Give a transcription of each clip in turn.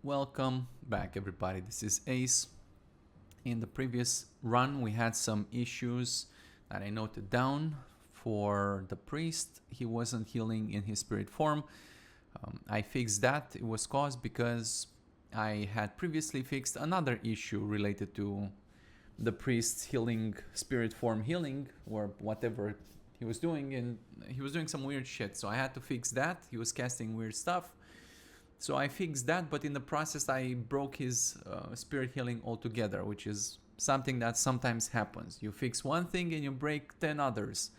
Welcome back, everybody. This is Ace. In the previous run, we had some issues that I noted down. For the priest, he wasn't healing in his spirit form. I fixed that. It was caused because I had previously fixed another issue related to the priest's healing, spirit form healing, or whatever he was doing, and he was doing some weird shit. So I had to fix that. He was casting weird stuff. So I fixed that, but in the process I broke his spirit healing altogether, which is something that sometimes happens. You fix one thing and you break 10 others.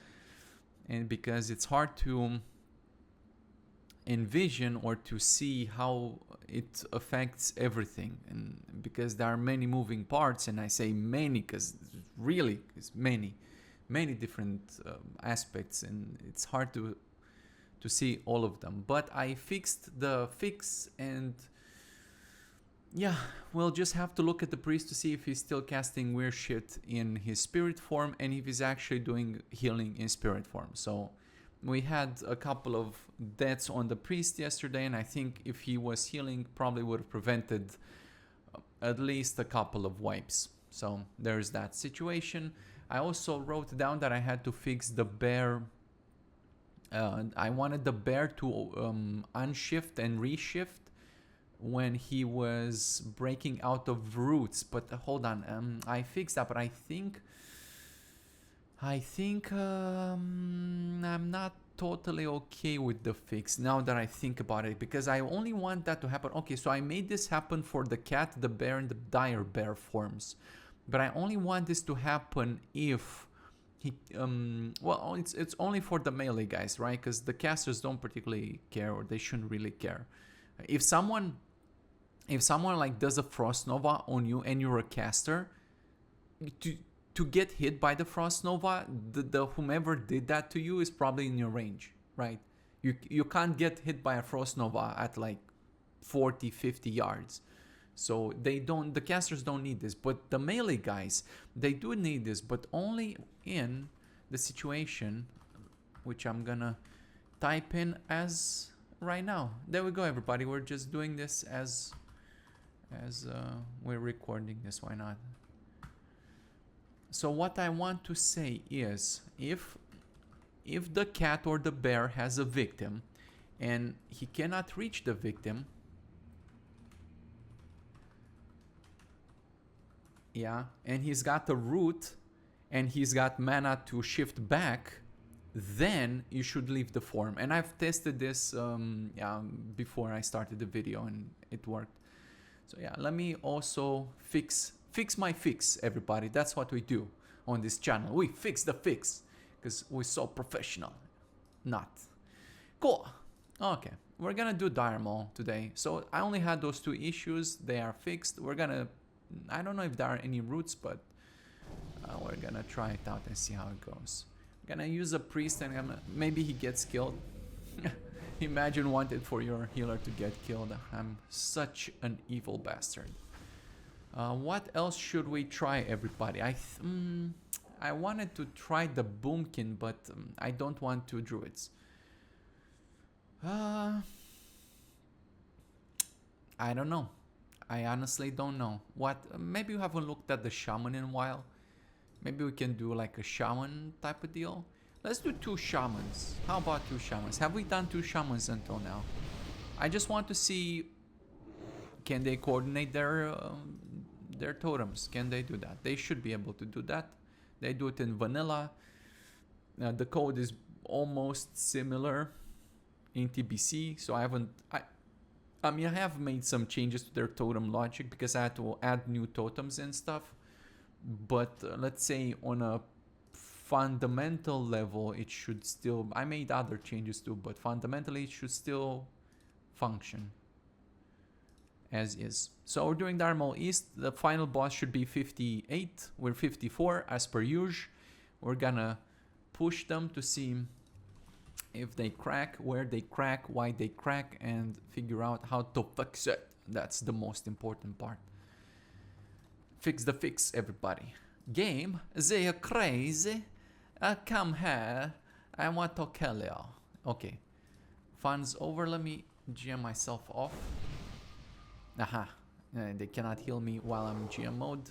And because it's hard to envision or to see how it affects everything, and because there are many moving parts, and I say many because really it's many different aspects, and it's hard to see all of them. But I fixed the fix, and yeah, we'll just have to look at the priest to see if he's still casting weird shit in his spirit form and if he's actually doing healing in spirit form. So we had a couple of deaths on the priest yesterday, and I think if he was healing, probably would have prevented at least a couple of wipes. So there's that situation. I also wrote down that I had to fix the bear. I wanted the bear to unshift and reshift when he was breaking out of roots. But hold on, I fixed that, but I think I'm not totally okay with the fix now that I think about it, because I only want that to happen. Okay, so I made this happen for the cat, the bear, and the dire bear forms, but I only want this to happen if he well, it's only for the melee guys, right? Because the casters don't particularly care, or they shouldn't really care. If someone like does a frost nova on you and you're a caster, to get hit by the frost nova, the whomever did that to you is probably in your range, right? You can't get hit by a frost nova at like 40-50 yards. So the casters don't need this, but the melee guys, they do need this, but only in the situation, which I'm gonna type in as right now. There we go, everybody. We're just doing this as we're recording this. Why not? So what I want to say is, if the cat or the bear has a victim and he cannot reach the victim, yeah, and he's got a root and he's got mana to shift back, then you should leave the form. And I've tested this before I started the video, and it worked. So yeah, let me also fix my fix, everybody. That's what we do on this channel. We fix the fix because we're so professional. Not cool. Okay, we're gonna do dire Maul today. So I only had those two issues. They are fixed. We're gonna, I don't know if there are any roots, but we're gonna try it out and see how it goes. I'm gonna use a priest, and maybe he gets killed. Imagine wanting for your healer to get killed. I'm such an evil bastard. What else should we try, everybody? I wanted to try the boomkin, but I don't want two druids. I don't know. I honestly don't know. Maybe you haven't looked at the shaman in a while. Maybe we can do like a shaman type of deal. Let's do 2 shamans. How about 2 shamans? Have we done 2 shamans until now? I just want to see, can they coordinate their totems? Can they do that? They should be able to do that. They do it in vanilla. The code is almost similar in TBC, so I have made some changes to their totem logic because I had to add new totems and stuff. But let's say on a fundamental level, it should still, I made other changes too, but fundamentally it should still function as is. So we're doing dire Maul East. The final boss should be 58. We're 54 as per usual. We're gonna push them to see if they crack, where they crack, why they crack, and figure out how to fix it. That's the most important part. Fix the fix, everybody. Game, they are crazy. Come here. I want to kill you. Okay. Fun's over. Let me GM myself off. Aha. They cannot heal me while I'm in GM mode.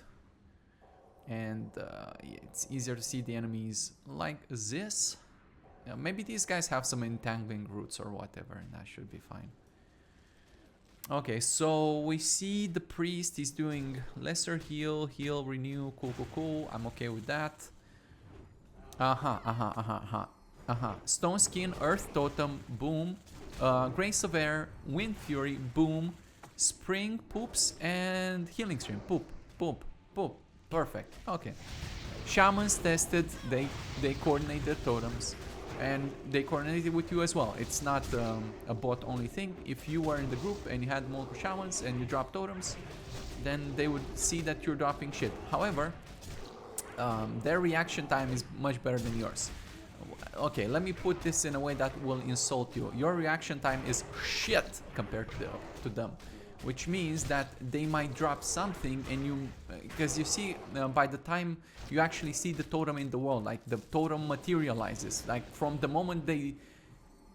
And it's easier to see the enemies like this. Maybe these guys have some entangling roots or whatever, and that should be fine. Okay, so we see the priest. He's doing lesser heal, renew, cool. I'm okay with that. Stone skin, earth totem, boom. Grace of air, wind fury, boom. Spring, poops, and healing stream, poop. Perfect. Okay. Shamans tested. They coordinated totems. And they coordinated with you as well. It's not a bot only thing. If you were in the group and you had multiple shamans and you dropped totems, then they would see that you're dropping shit. However, their reaction time is much better than yours. Okay, let me put this in a way that will insult you. Your reaction time is shit compared to them. Which means that they might drop something and you... Because you see, by the time you actually see the totem in the world, like the totem materializes. Like from the moment they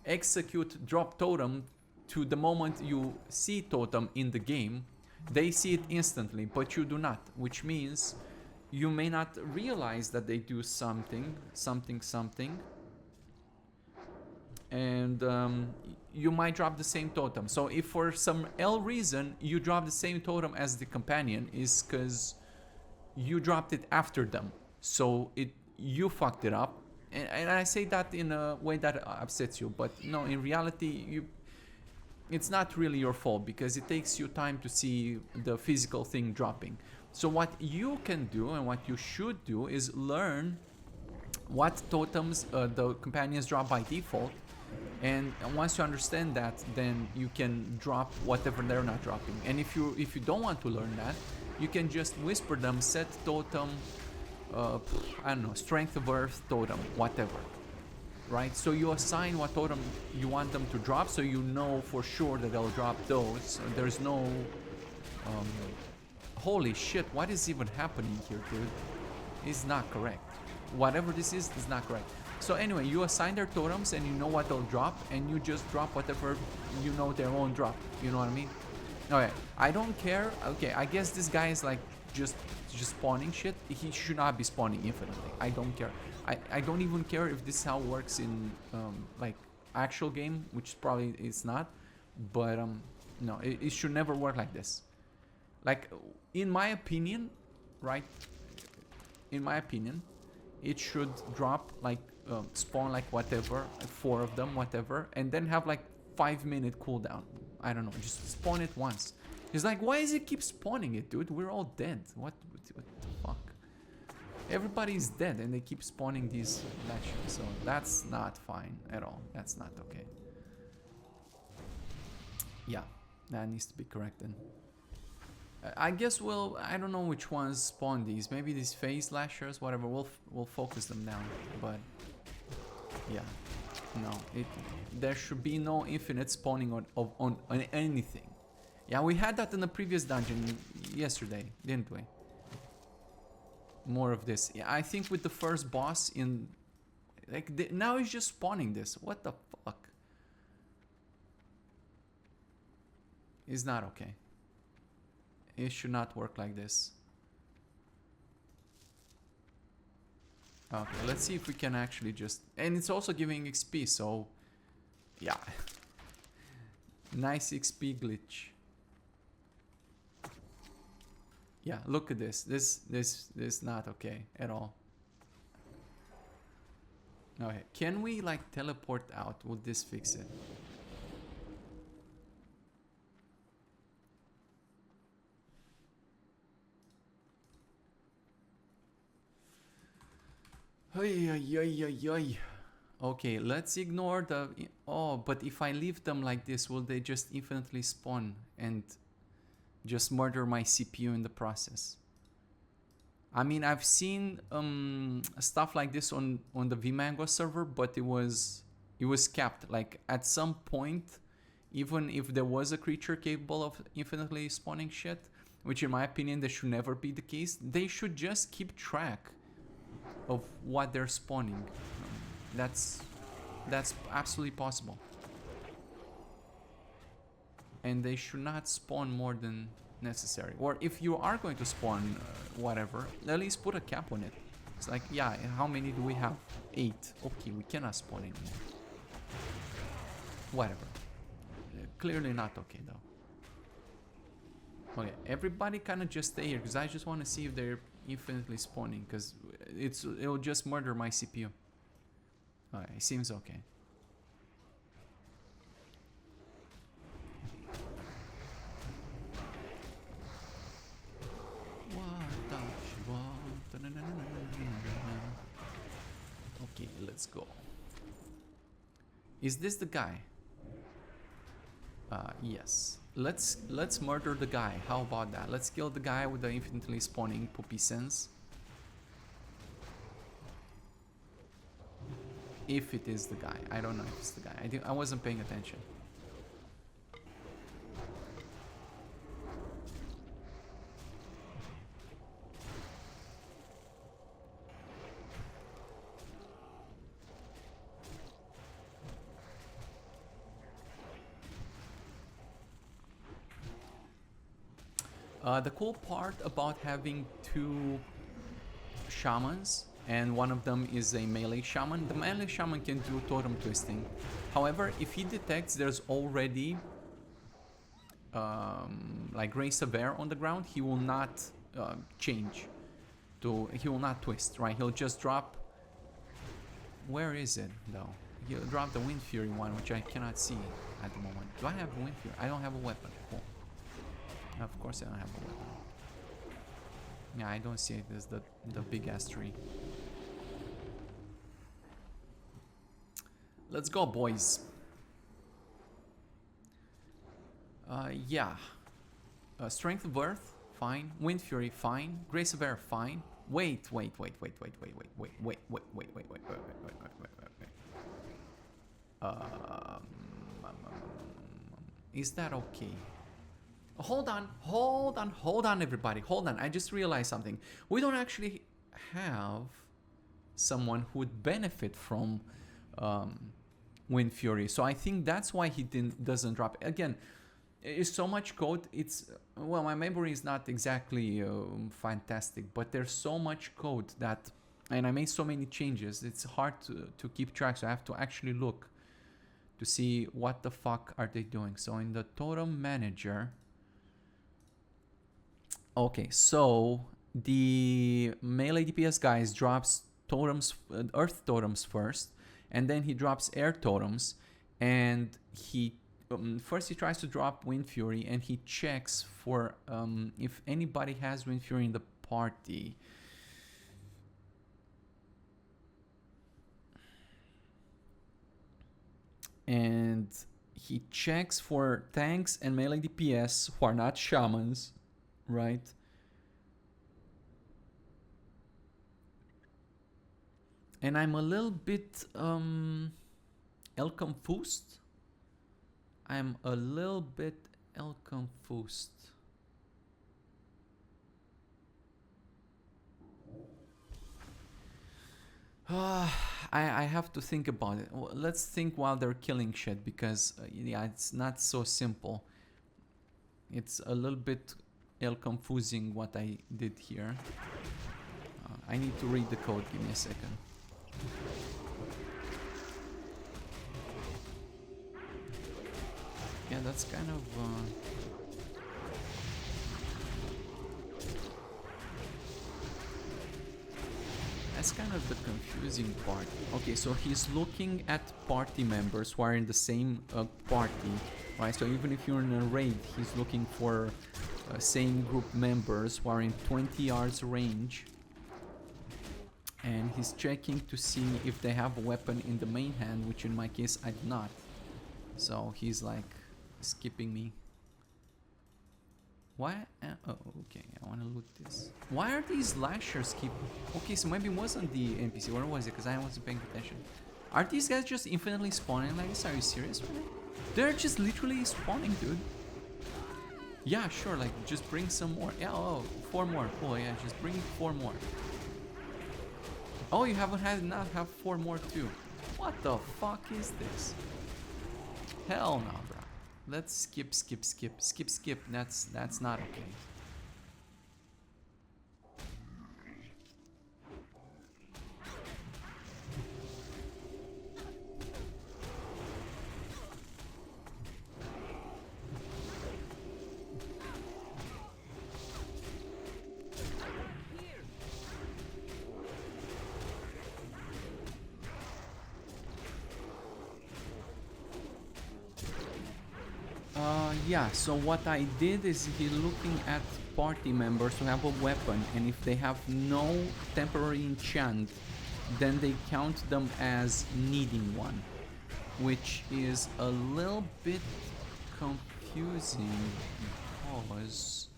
execute drop totem to the moment you see totem in the game, they see it instantly, but you do not. Which means you may not realize that they do something. And you might drop the same totem. So if for some L reason you drop the same totem as the companion, is because you dropped it after them. So you fucked it up. And I say that in a way that upsets you, but no, in reality, it's not really your fault because it takes you time to see the physical thing dropping. So what you can do and what you should do is learn what totems the companions drop by default. And once you understand that, then you can drop whatever they're not dropping. And if you don't want to learn that, you can just whisper them, set totem, I don't know, strength of earth totem, whatever. Right? So you assign what totem you want them to drop, so you know for sure that they'll drop those. There's no... holy shit, what is even happening here, dude? It's not correct. Whatever this is not correct. So anyway, you assign their totems and you know what they'll drop, and you just drop whatever you know their own drop. You know what I mean? Okay, I don't care. Okay, I guess this guy is like just spawning shit. He should not be spawning infinitely. I don't care. I don't even care if this is how it works in like actual game, which probably it's not. But no, it should never work like this. Like, in my opinion, right? In my opinion, it should drop like spawn like whatever, 4 of them, whatever, and then have like 5-minute cooldown. I don't know, just spawn it once. It's like, why does it keep spawning it, dude? We're all dead. What the fuck? Everybody's dead and they keep spawning these lashes, so that's not fine at all. That's not okay. Yeah, that needs to be corrected. I guess I don't know which ones spawn these. Maybe these phase lashers, whatever. We'll focus them down. But yeah, no, there should be no infinite spawning on anything. Yeah, we had that in the previous dungeon yesterday, didn't we? More of this. Yeah, I think with the first boss in, like, now he's just spawning this. What the fuck? It's not okay. It should not work like this. Okay, let's see if we can actually just... And it's also giving XP, so... Yeah. Nice XP glitch. Yeah, look at this. This is not okay at all. Okay, can we like teleport out? Will this fix it? Okay, let's ignore the... Oh, but if I leave them like this, will they just infinitely spawn and just murder my CPU in the process? I mean, I've seen stuff like this on the VMango server, but it was capped. Like, at some point, even if there was a creature capable of infinitely spawning shit, which in my opinion, that should never be the case, they should just keep track of what they're spawning. That's absolutely possible. and they should not spawn more than necessary. Or if you are going to spawn whatever, at least put a cap on it. It's like, yeah, how many do we have? 8. Okay, we cannot spawn anymore. Whatever. Clearly not okay though. Okay, everybody kind of just stay here because I just want to see if they're infinitely spawning, because it'll just murder my CPU. Alright, it seems okay. Okay, let's go. Is this the guy? Yes. Let's murder the guy. How about that? Let's kill the guy with the infinitely spawning poopy sense. If it is the guy. I don't know if it's the guy. I wasn't paying attention. The cool part about having 2 shamans, and one of them is a melee shaman, the melee shaman can do totem twisting. However, if he detects there's already like Grace of Air on the ground, he will not change. He will not twist, right? He'll just drop... Where is it, though? He'll drop the Wind Fury one, which I cannot see at the moment. Do I have a Wind Fury? I don't have a weapon. Cool. Of course I don't have a weapon. Yeah, I don't see it as the big ass tree. Let's go, boys. Yeah. Strength of Earth, fine. Wind Fury, fine. Grace of Air, fine. Wait. Is that okay? Hold on, everybody. Hold on. I just realized something. We don't actually have someone who would benefit from Wind Fury. So I think that's why he doesn't drop it. Again, it's so much code. It's... Well, my memory is not exactly fantastic, but there's so much code that... And I made so many changes. It's hard to keep track, so I have to actually look to see what the fuck are they doing. So in the Totem Manager... Okay, so the melee DPS guys drops totems, earth totems first, and then he drops air totems, and he first he tries to drop Wind Fury, and he checks for if anybody has Wind Fury in the party. And he checks for tanks and melee DPS who are not shamans. Right. And I'm a little bit confused. I'm a little bit confused. I have to think about it. Let's think while they're killing shit, because yeah, it's not so simple. It's a little bit confusing what I did here. I need to read the code. Give me a second. Yeah, that's kind of that's kind of the confusing part. Okay, so he's looking at party members who are in the same party, right? So even if you're in a raid, he's looking for same group members who are in 20 yards range, and he's checking to see if they have a weapon in the main hand, which in my case I do not. So he's like skipping me. Why? Oh, okay, I want to loot this. Why are these lashers keep... Okay, so maybe it wasn't the NPC. Where was it? Because I wasn't paying attention. Are these guys just infinitely spawning like this? Are you serious right now? They're just literally spawning, dude. Yeah, sure, like, just bring some more. Yeah, oh, 4 more. Cool, yeah, just bring 4 more. Oh, you not have 4 more too. What the fuck is this? Hell no, bro. Let's skip. That's not okay. Yeah, so what I did is he looking at party members who have a weapon, and if they have no temporary enchant, then they count them as needing one, which is a little bit confusing because,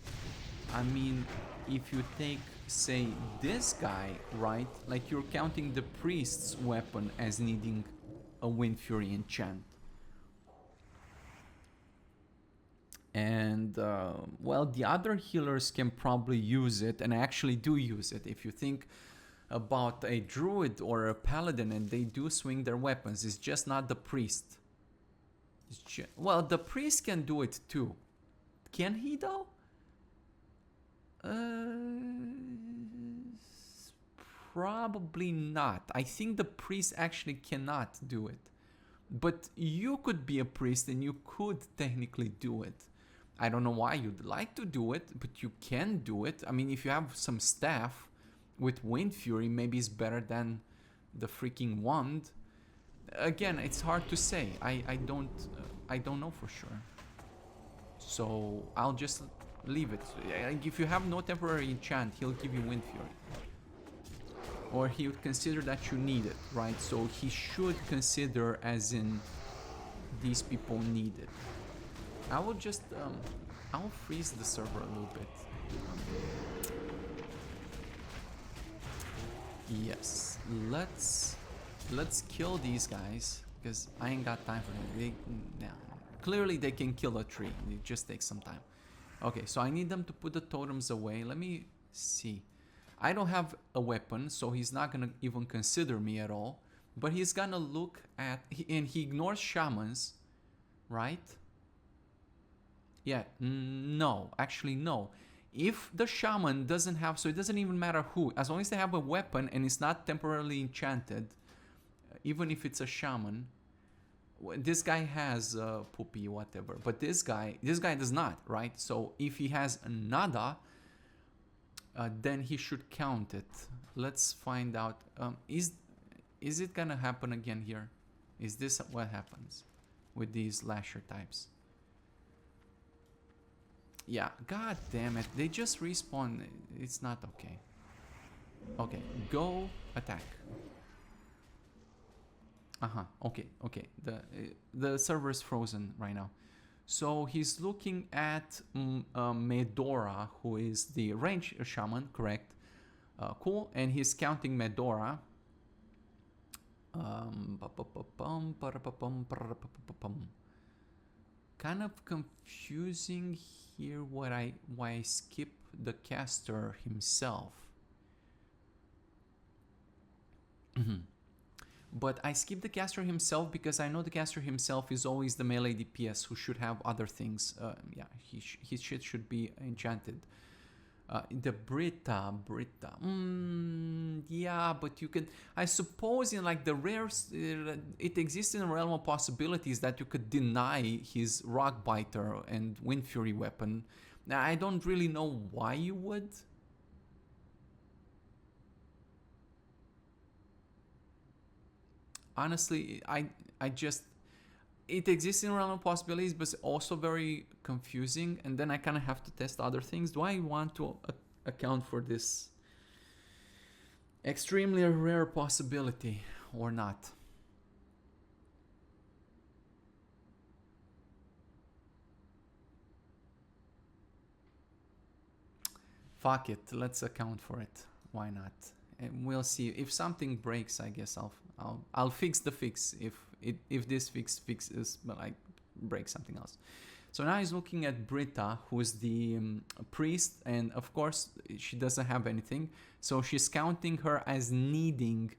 I mean, if you take, say, this guy, right, like you're counting the priest's weapon as needing a Wind Fury enchant. And, well, the other healers can probably use it, and actually do use it. If you think about a druid or a paladin, and they do swing their weapons, it's just not the priest. Well, the priest can do it too. Can he though? Probably not. I think the priest actually cannot do it. But you could be a priest and you could technically do it. I don't know why you'd like to do it, but you can do it. I mean, if you have some staff with Wind Fury, maybe it's better than the freaking wand. Again, it's hard to say. I don't know for sure. So I'll just leave it. If you have no temporary enchant, he'll give you Wind Fury. Or he would consider that you need it, right? So he should consider as in these people need it. I will just, I'll freeze the server a little bit. Yes, let's kill these guys, because I ain't got time for them. Clearly they can kill a tree, it just takes some time. Okay, so I need them to put the totems away. Let me see. I don't have a weapon, so he's not gonna even consider me at all. But he's gonna look at, and he ignores shamans, right? Yeah, no, actually no. If the shaman doesn't have, so it doesn't even matter who, as long as they have a weapon and it's not temporarily enchanted, even if it's a shaman, this guy has poopy, whatever, but this guy does not, right? So if he has nada, then he should count it. Let's find out. Is it gonna happen again here? Is this what happens with these lasher types? Yeah, god damn it. They just respawn. It's not okay. Okay, go attack. Okay. The server is frozen right now. So he's looking at Medora, who is the range shaman, correct? Cool, and he's counting Medora. Kind of confusing here why I skip the caster himself. But I skip the caster himself because I know the caster himself is always the melee DPS who should have other things. Yeah, his shit should be enchanted. The Brita. Yeah, but you can, I suppose in like the rares, it exists in the realm of possibilities that you could deny his Rock Biter and Wind Fury weapon. Now, I don't really know why you would. Honestly, I just, it exists in realm of possibilities, but it's also very confusing, and then I kind of have to test other things. Do I want to account for this extremely rare possibility or not? Fuck it, let's account for it. Why not? And we'll see. If something breaks, I guess I'll fix the fix. If this fixes, but I break something else. So now he's looking at Brita, who's the priest, and of course she doesn't have anything. So she's counting her as needing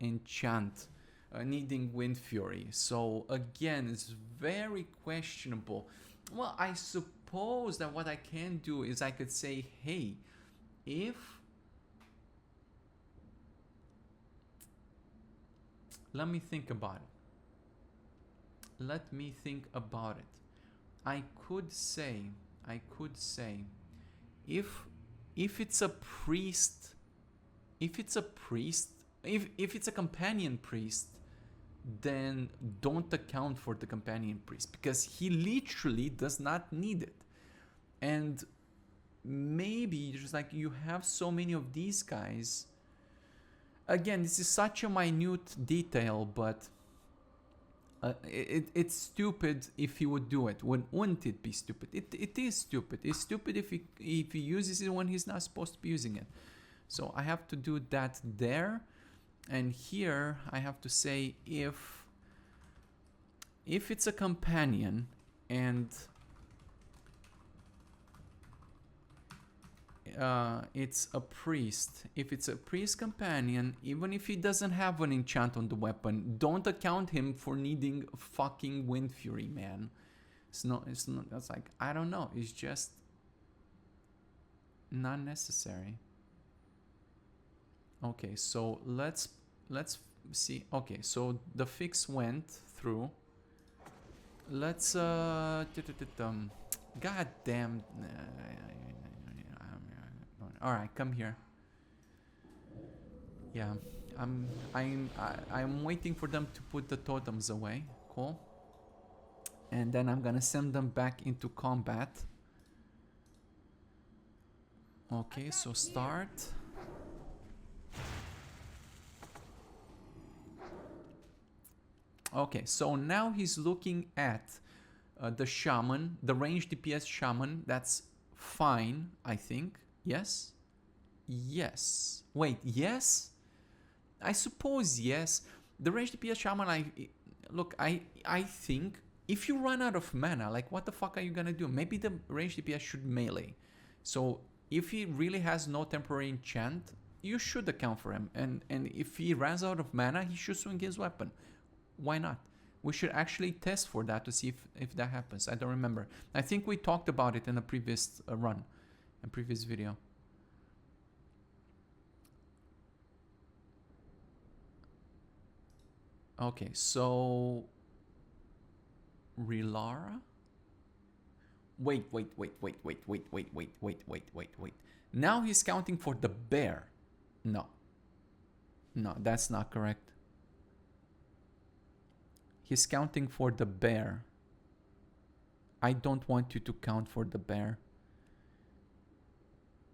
enchant. needing Wind Fury. So again, it's very questionable. Well, I suppose that what I can do is I could say, hey, if... Let me think about it. Let me think about it. I could say, if it's a priest, if it's a companion priest, then don't account for the companion priest because he literally does not need it. And maybe just like you have so many of these guys. Again, this is such a minute detail, but it's stupid if he would do it. Wouldn't it be stupid? It is stupid. It's stupid if he uses it when he's not supposed to be using it. So I have to do that there. And here I have to say if it's a companion and it's a priest. If it's a priest companion, even if he doesn't have an enchant on the weapon, don't account him for needing fucking Wind Fury, man. It's not, that's like, I don't know. It's just not necessary. Okay, so let's see. Okay, so the fix went through. Let's god damn. All right, come here. Yeah, I'm waiting for them to put the totems away. Cool. And then I'm gonna send them back into combat. Okay, so start. Okay, so now he's looking at the shaman, the ranged DPS shaman. That's fine, I think. Yes? Yes. Wait, yes? I suppose yes. The ranged DPS shaman, I think if you run out of mana, like what the fuck are you gonna do? Maybe the ranged DPS should melee. So if he really has no temporary enchant, you should account for him. And if he runs out of mana, he should swing his weapon. Why not? We should actually test for that to see if that happens. I don't remember. I think we talked about it in a previous run, a previous video. Okay, so Rilara? Wait. Now he's counting for the bear. No, that's not correct. He's counting for the bear. I don't want you to count for the bear.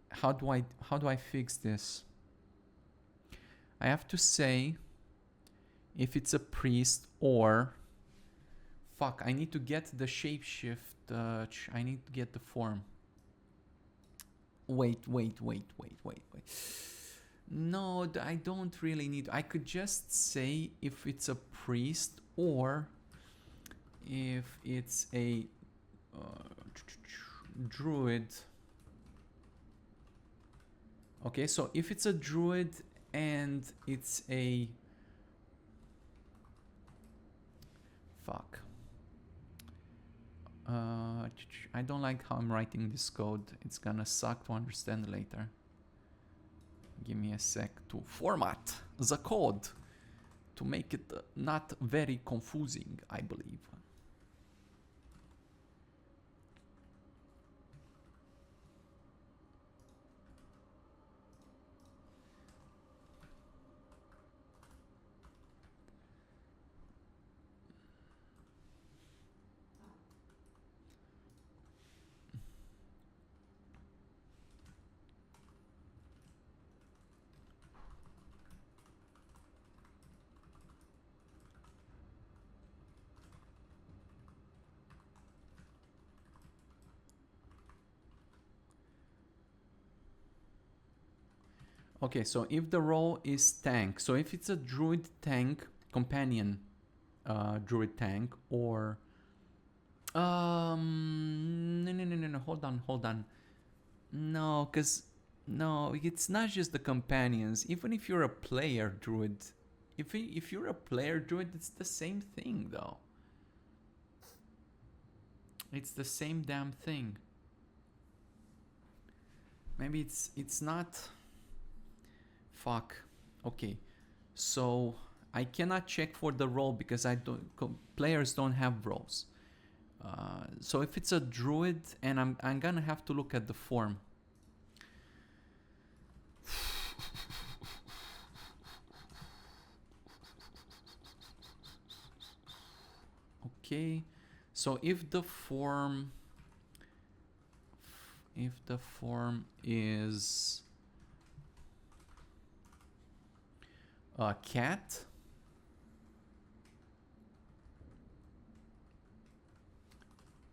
How do I fix this? I have to say if it's a priest or fuck, I need to get the shapeshift. I need to get the form. Wait. No, I don't really need. I could just say if it's a priest or if it's a druid. Okay, so if it's a druid and it's a fuck. I don't like how I'm writing this code. It's gonna suck to understand later. Give me a sec to format the code to make it not very confusing, I believe. Okay, so if the role is tank, so if it's a druid tank companion, druid tank, or no, hold on. No, because no, it's not just the companions. Even if you're a player druid, if you're a player druid, it's the same thing though. It's the same damn thing. Maybe it's not. Fuck. Okay. So I cannot check for the role because players don't have roles. So if it's a druid, and I'm gonna have to look at the form. Okay. So if the form is a cat,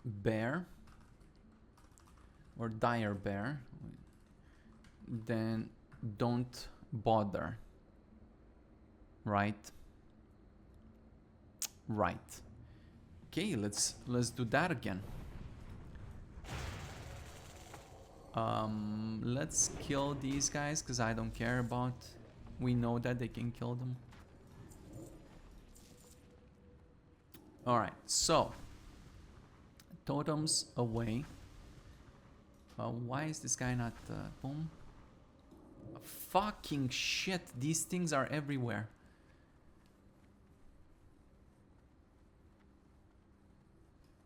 bear, or dire bear, then don't bother. Right. Okay, let's do that again. Let's kill these guys because I don't care about. We know that they can kill them. All right, so totems away. Why is this guy not boom? Fucking shit! These things are everywhere.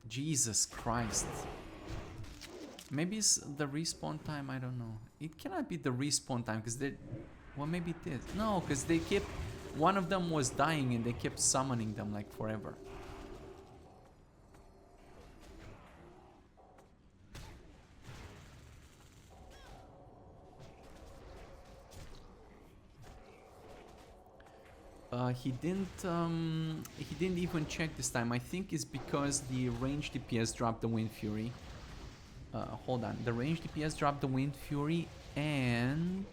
Jesus Christ. Maybe it's the respawn time, I don't know. It cannot be the respawn time because they... Well, maybe it is. No, because they kept... One of them was dying and they kept summoning them like forever. He didn't even check this time. I think it's because the range DPS dropped the Wind Fury. Hold on. The range DPS dropped the Wind Fury and...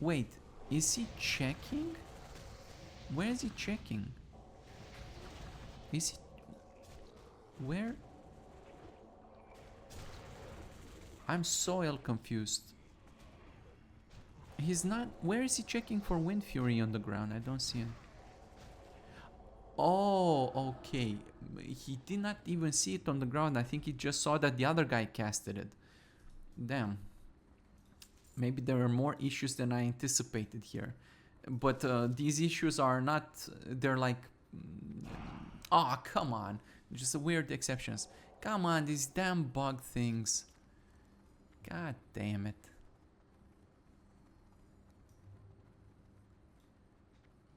Wait, is he checking? Where is he checking? Is he... Where? I'm so confused. He's not... Where is he checking for Wind Fury on the ground? I don't see him. Oh, okay. He did not even see it on the ground. I think he just saw that the other guy casted it. Damn. Maybe there are more issues than I anticipated here. But these issues are not... They're like... Oh, come on. Just weird exceptions. Come on, these damn bug things. God damn it.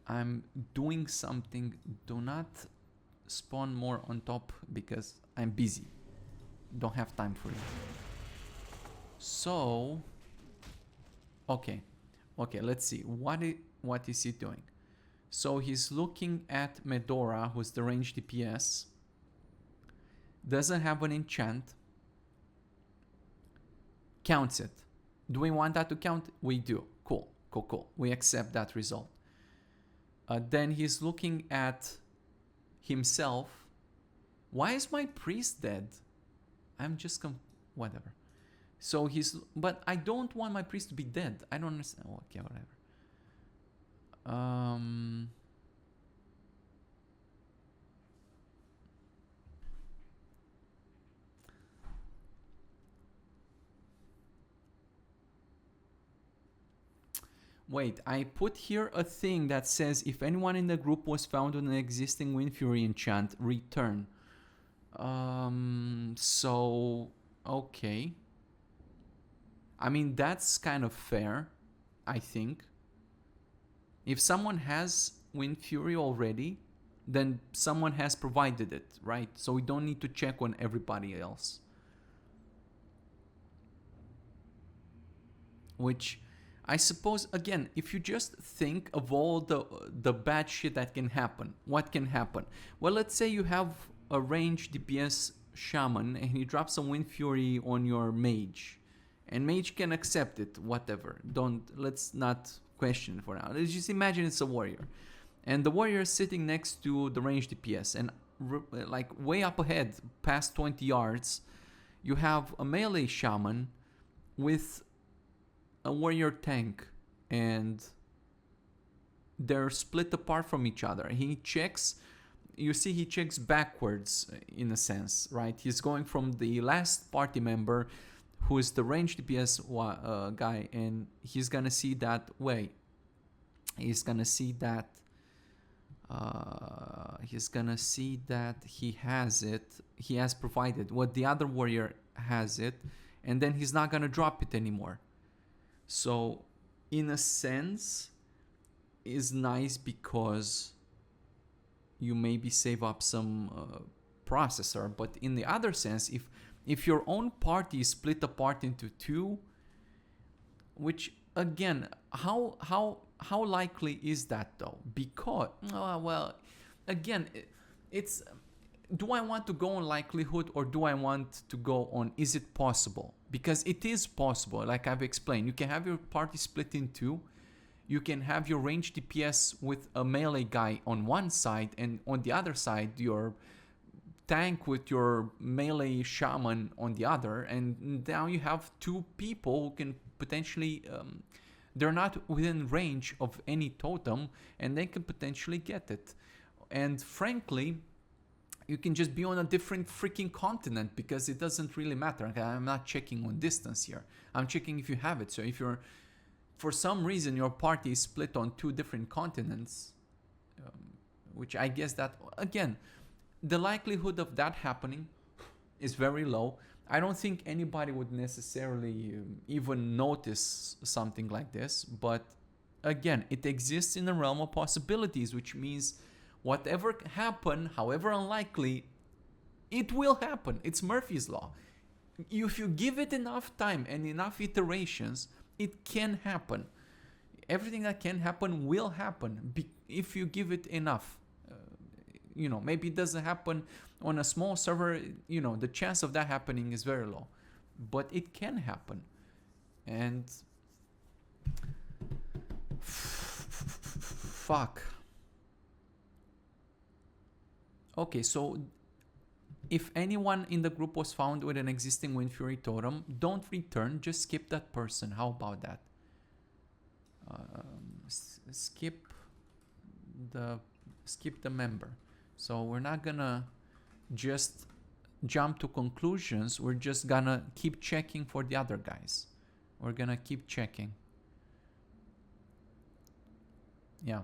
I'm doing something. Do not spawn more on top because I'm busy. Don't have time for it. So... Okay. Okay, let's see. What is he doing? So he's looking at Medora, who's the range DPS. Doesn't have an enchant. Counts it. Do we want that to count? We do. Cool. Cool, cool. We accept that result. Then he's looking at himself. Why is my priest dead? I'm just whatever. So he's... But I don't want my priest to be dead. I don't understand. Oh, okay, whatever. Wait, I put here a thing that says if anyone in the group was found on an existing Wind Fury enchant, return. So, okay. I mean, that's kind of fair, I think. If someone has Wind Fury already, then someone has provided it, right? So we don't need to check on everybody else. Which... I suppose, again, if you just think of all the bad shit that can happen, what can happen? Well, let's say you have a range DPS shaman and he drops some Wind Fury on your mage. And mage can accept it, whatever. Let's not question it for now. Let's just imagine it's a warrior. And the warrior is sitting next to the range DPS. And like way up ahead, past 20 yards, you have a melee shaman with a warrior tank and they're split apart from each other. He checks, you see, he checks backwards in a sense, right? He's going from the last party member who is the range DPS guy, and he's gonna see that way. He's gonna see that. He's gonna see that he has it. He has provided what the other warrior has it, and then he's not gonna drop it anymore. So, in a sense, is nice because you maybe save up some processor. But in the other sense, if your own party is split apart into two, which again, how likely is that though? Because well, again, it's, do I want to go on likelihood or do I want to go on is it possible? Because it is possible, like I've explained. You can have your party split in two. You can have your range DPS with a melee guy on one side, and on the other side your tank with your melee shaman on the other, and now you have two people who can potentially they're not within range of any totem and they can potentially get it. And frankly, you can just be on a different freaking continent because it doesn't really matter. Okay, I'm not checking on distance here, I'm checking if you have it. So if you're, for some reason your party is split on two different continents, which I guess that, again, the likelihood of that happening is very low. I don't think anybody would necessarily even notice something like this, but again, it exists in the realm of possibilities, which means whatever happen, however unlikely, it will happen. It's Murphy's Law. If you give it enough time and enough iterations, it can happen. Everything that can happen will happen if you give it enough. Maybe it doesn't happen on a small server. The chance of that happening is very low, but it can happen. And fuck. Okay, so if anyone in the group was found with an existing Wind Fury totem, don't return, just skip that person. How about that? Skip the member. So we're not gonna just jump to conclusions. We're just gonna keep checking for the other guys. We're gonna keep checking. Yeah.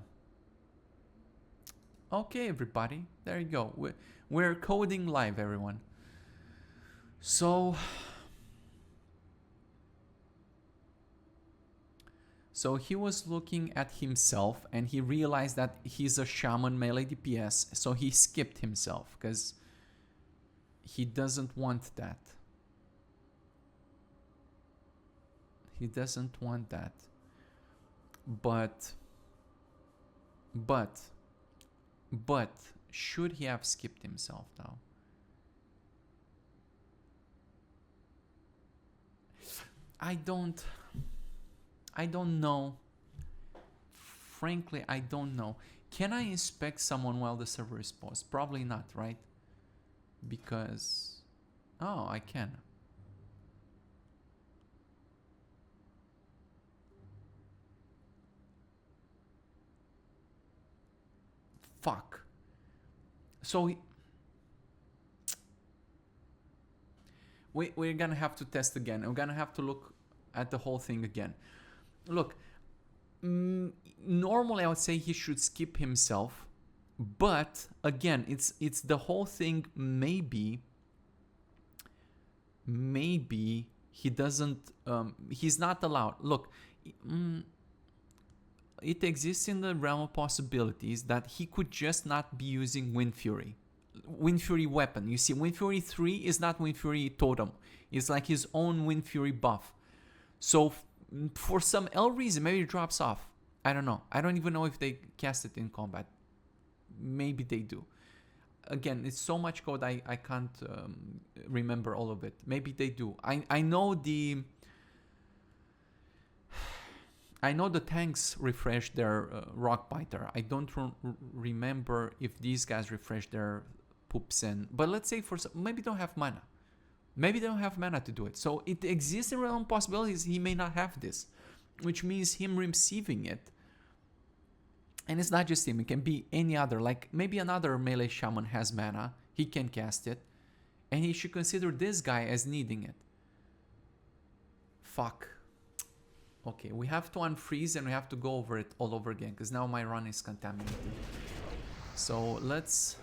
Okay, everybody. There you go. We're coding live, everyone. So he was looking at himself and he realized that he's a shaman melee DPS, so he skipped himself because he doesn't want that. He doesn't want that. But should he have skipped himself now? I don't know. Frankly, I don't know. Can I inspect someone while the server is paused? Probably not, right? Because... oh, I can. Fuck. So... we're gonna have to test again. We're gonna have to look at the whole thing again. Look, normally I would say he should skip himself, but again, it's the whole thing. Maybe he doesn't. He's not allowed. Look, it exists in the realm of possibilities that he could just not be using Wind Fury weapon. You see, Wind Fury 3 is not Wind Fury totem. It's like his own Wind Fury buff. So for some L reason, maybe it drops off. I don't know. I don't even know if they cast it in combat. Maybe they do. Again, it's so much code I can't remember all of it. Maybe they do. I know the tanks refreshed their rock biter. I don't remember if these guys refreshed their poops and. But let's say for some, maybe don't have mana. Maybe they don't have mana to do it. So it exists in realm possibilities he may not have this, which means him receiving it. And it's not just him, it can be any other, like maybe another melee shaman has mana, he can cast it, and he should consider this guy as needing it. Fuck. Okay, we have to unfreeze and we have to go over it all over again, because now my run is contaminated. So let's,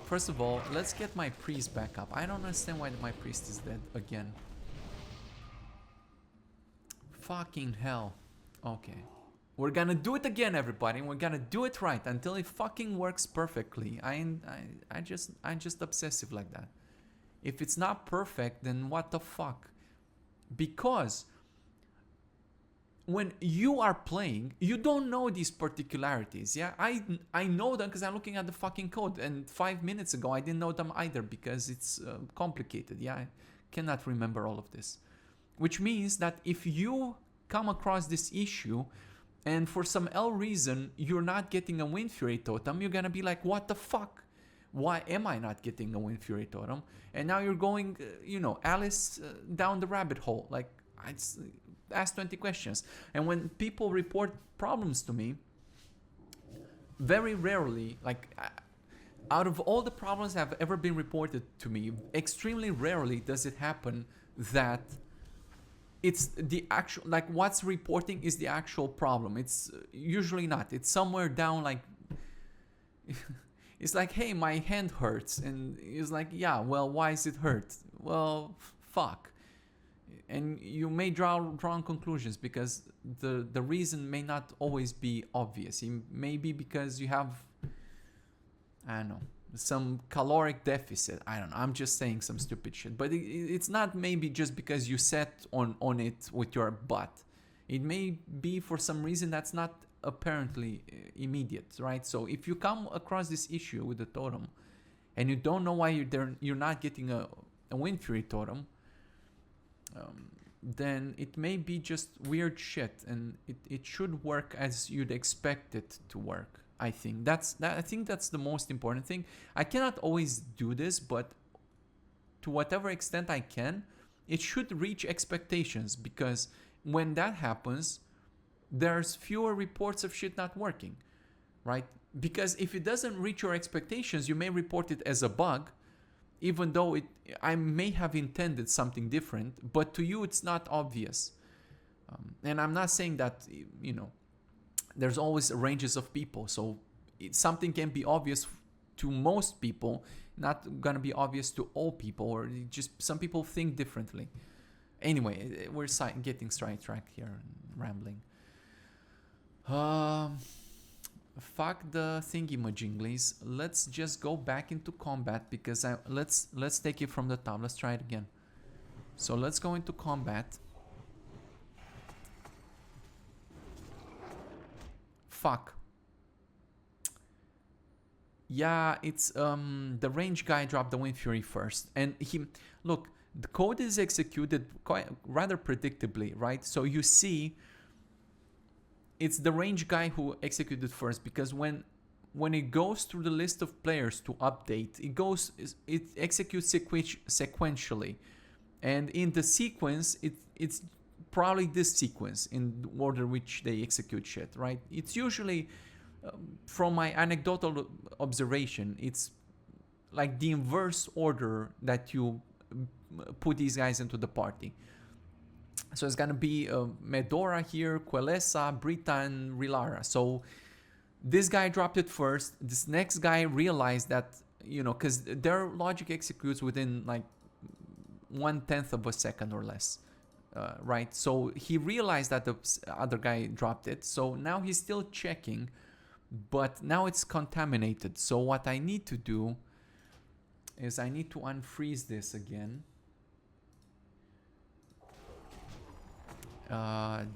first of all, let's get my priest back up. I don't understand why my priest is dead again. Fucking hell. Okay. We're gonna do it again, everybody. We're gonna do it right until it fucking works perfectly. I'm just obsessive like that. If it's not perfect, then what the fuck? Because when you are playing, you don't know these particularities. Yeah, I know them because I'm looking at the fucking code. And 5 minutes ago, I didn't know them either because it's complicated. Yeah, I cannot remember all of this. Which means that if you come across this issue, and for some L reason, you're not getting a Wind Fury Totem, you're gonna be like, what the fuck? Why am I not getting a Wind Fury Totem? And now you're going, you know, Alice down the rabbit hole. Like, I ask 20 questions. And when people report problems to me, very rarely, like, out of all the problems that have ever been reported to me, extremely rarely does it happen that it's the actual, like what's reporting is the actual problem. It's usually not. It's somewhere down, like, it's like, hey, my hand hurts. And it's like, yeah, well, why is it hurt? Well, fuck. And you may draw wrong conclusions because the reason may not always be obvious. It may be because you have, I don't know, some caloric deficit. I don't know. I'm just saying some stupid shit. But it's not maybe just because you sat on it with your butt. It may be for some reason that's not apparently immediate, right? So if you come across this issue with the totem and you don't know why you're not getting a Wind Fury Totem, then it may be just weird shit, and it should work as you'd expect it to work. I think that's the most important thing. I cannot always do this, but to whatever extent I can, it should reach expectations, because when that happens, there's fewer reports of shit not working, right? Because if it doesn't reach your expectations, you may report it as a bug, even though I may have intended something different, but to you it's not obvious. And I'm not saying that, you know, there's always ranges of people, so something can be obvious to most people, not gonna be obvious to all people, or just some people think differently. Anyway, we're getting sidetracked here and rambling. Fuck the thingy-majinglies. Let's just go back into combat, because let's take it from the top. Let's try it again. So let's go into combat. Fuck. Yeah, it's the range guy dropped the Wind Fury first, and look, the code is executed rather predictably, right? So you see, it's the range guy who executed first, because when it goes through the list of players to update, it executes sequentially, and in the sequence, it's probably this sequence in the order which they execute shit, right? It's usually, from my anecdotal observation, it's like the inverse order that you put these guys into the party. So it's gonna be Medora here, Quelesa, Brita, and Rilara. So this guy dropped it first. This next guy realized that, you know, because their logic executes within like 1/10 of a second or less. Right, so he realized that the other guy dropped it, so now he's still checking, but now it's contaminated. So what I need to do is I need to unfreeze this again.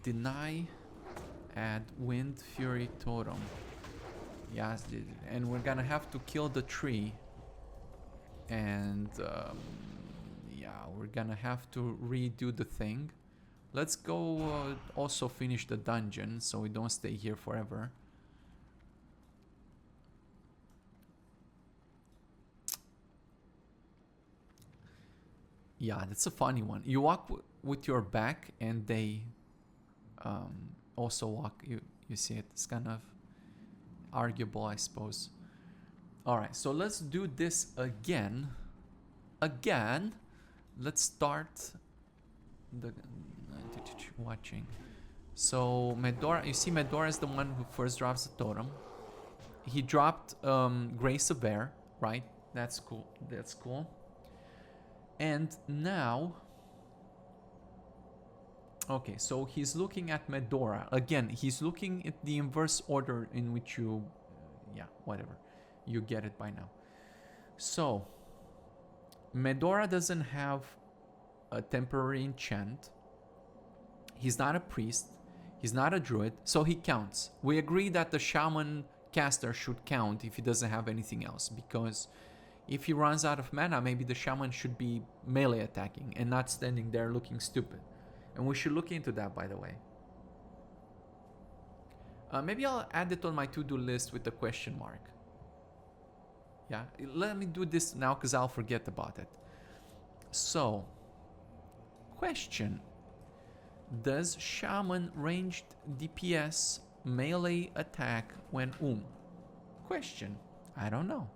Deny add Wind Fury Totem. Yes, and we're gonna have to kill the tree, and yeah, we're gonna have to redo the thing. Let's go also finish the dungeon so we don't stay here forever. Yeah, that's a funny one. You walk with your back, and they also walk. You see it. It's kind of arguable, I suppose. All right, so let's do this again. Let's start the watching. So Medora, you see Medora is the one who first drops the totem. He dropped Grace of Air, right? That's cool. That's cool. And now, okay, so he's looking at Medora. Again, he's looking at the inverse order in which you, yeah, whatever. You get it by now. So, Medora doesn't have a temporary enchant. He's not a priest. He's not a druid, so he counts. We agree that the shaman caster should count if he doesn't have anything else, because if he runs out of mana, maybe the shaman should be melee attacking and not standing there looking stupid. And we should look into that, by the way. Maybe I'll add it on my to-do list with a question mark. Yeah, let me do this now because I'll forget about it. So, question. Does shaman ranged DPS melee attack when Question. I don't know.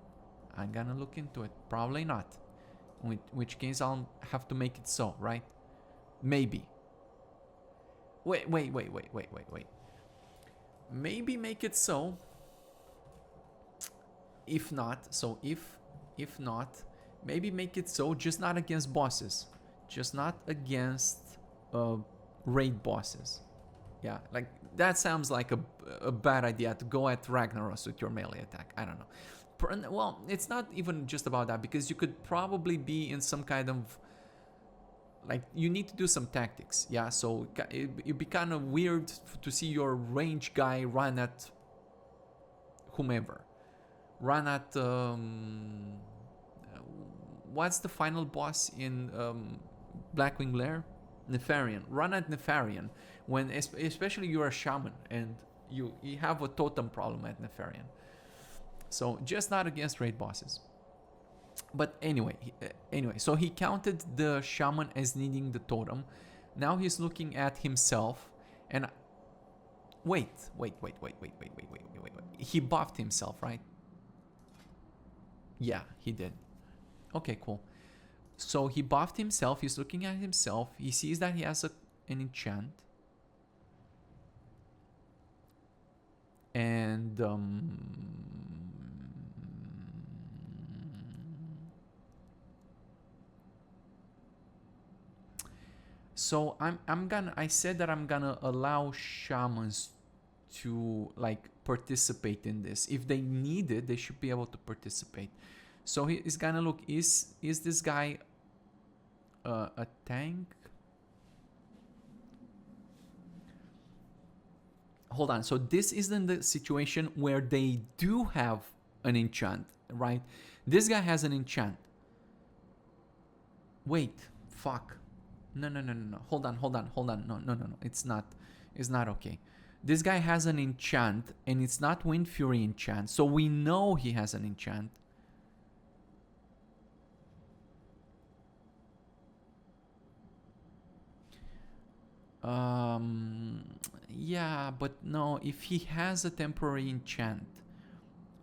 I'm gonna look into it. Probably not. In which case I'll have to make it so, right? Maybe. Wait. Maybe make it so. If not, so if not, maybe make it so, just not against bosses. Just not against raid bosses. Yeah, like that sounds like a bad idea to go at Ragnaros with your melee attack. I don't know. Well, it's not even just about that, because you could probably be in some kind of, like, you need to do some tactics. Yeah, so it'd be kind of weird to see your range guy run at whomever. Run at what's the final boss in Blackwing Lair? Nefarian. Run at Nefarian when, especially you're a shaman and you have a totem problem at Nefarian. So just not against raid bosses. But anyway, so he counted the shaman as needing the totem. Now he's looking at himself and wait. He buffed himself, right? Yeah, he did. Okay, cool. So he buffed himself. He's looking at himself. He sees that he has an enchant. And so I said that I'm gonna allow shamans to like participate in this. If they need it, they should be able to participate. So he's gonna look, is this guy a tank? Hold on, so this isn't the situation where they do have an enchant, right? This guy has an enchant. Wait, fuck. No. Hold on. No. It's not okay. This guy has an enchant, and it's not Wind Fury enchant, so we know he has an enchant. Yeah, but no, if he has a temporary enchant,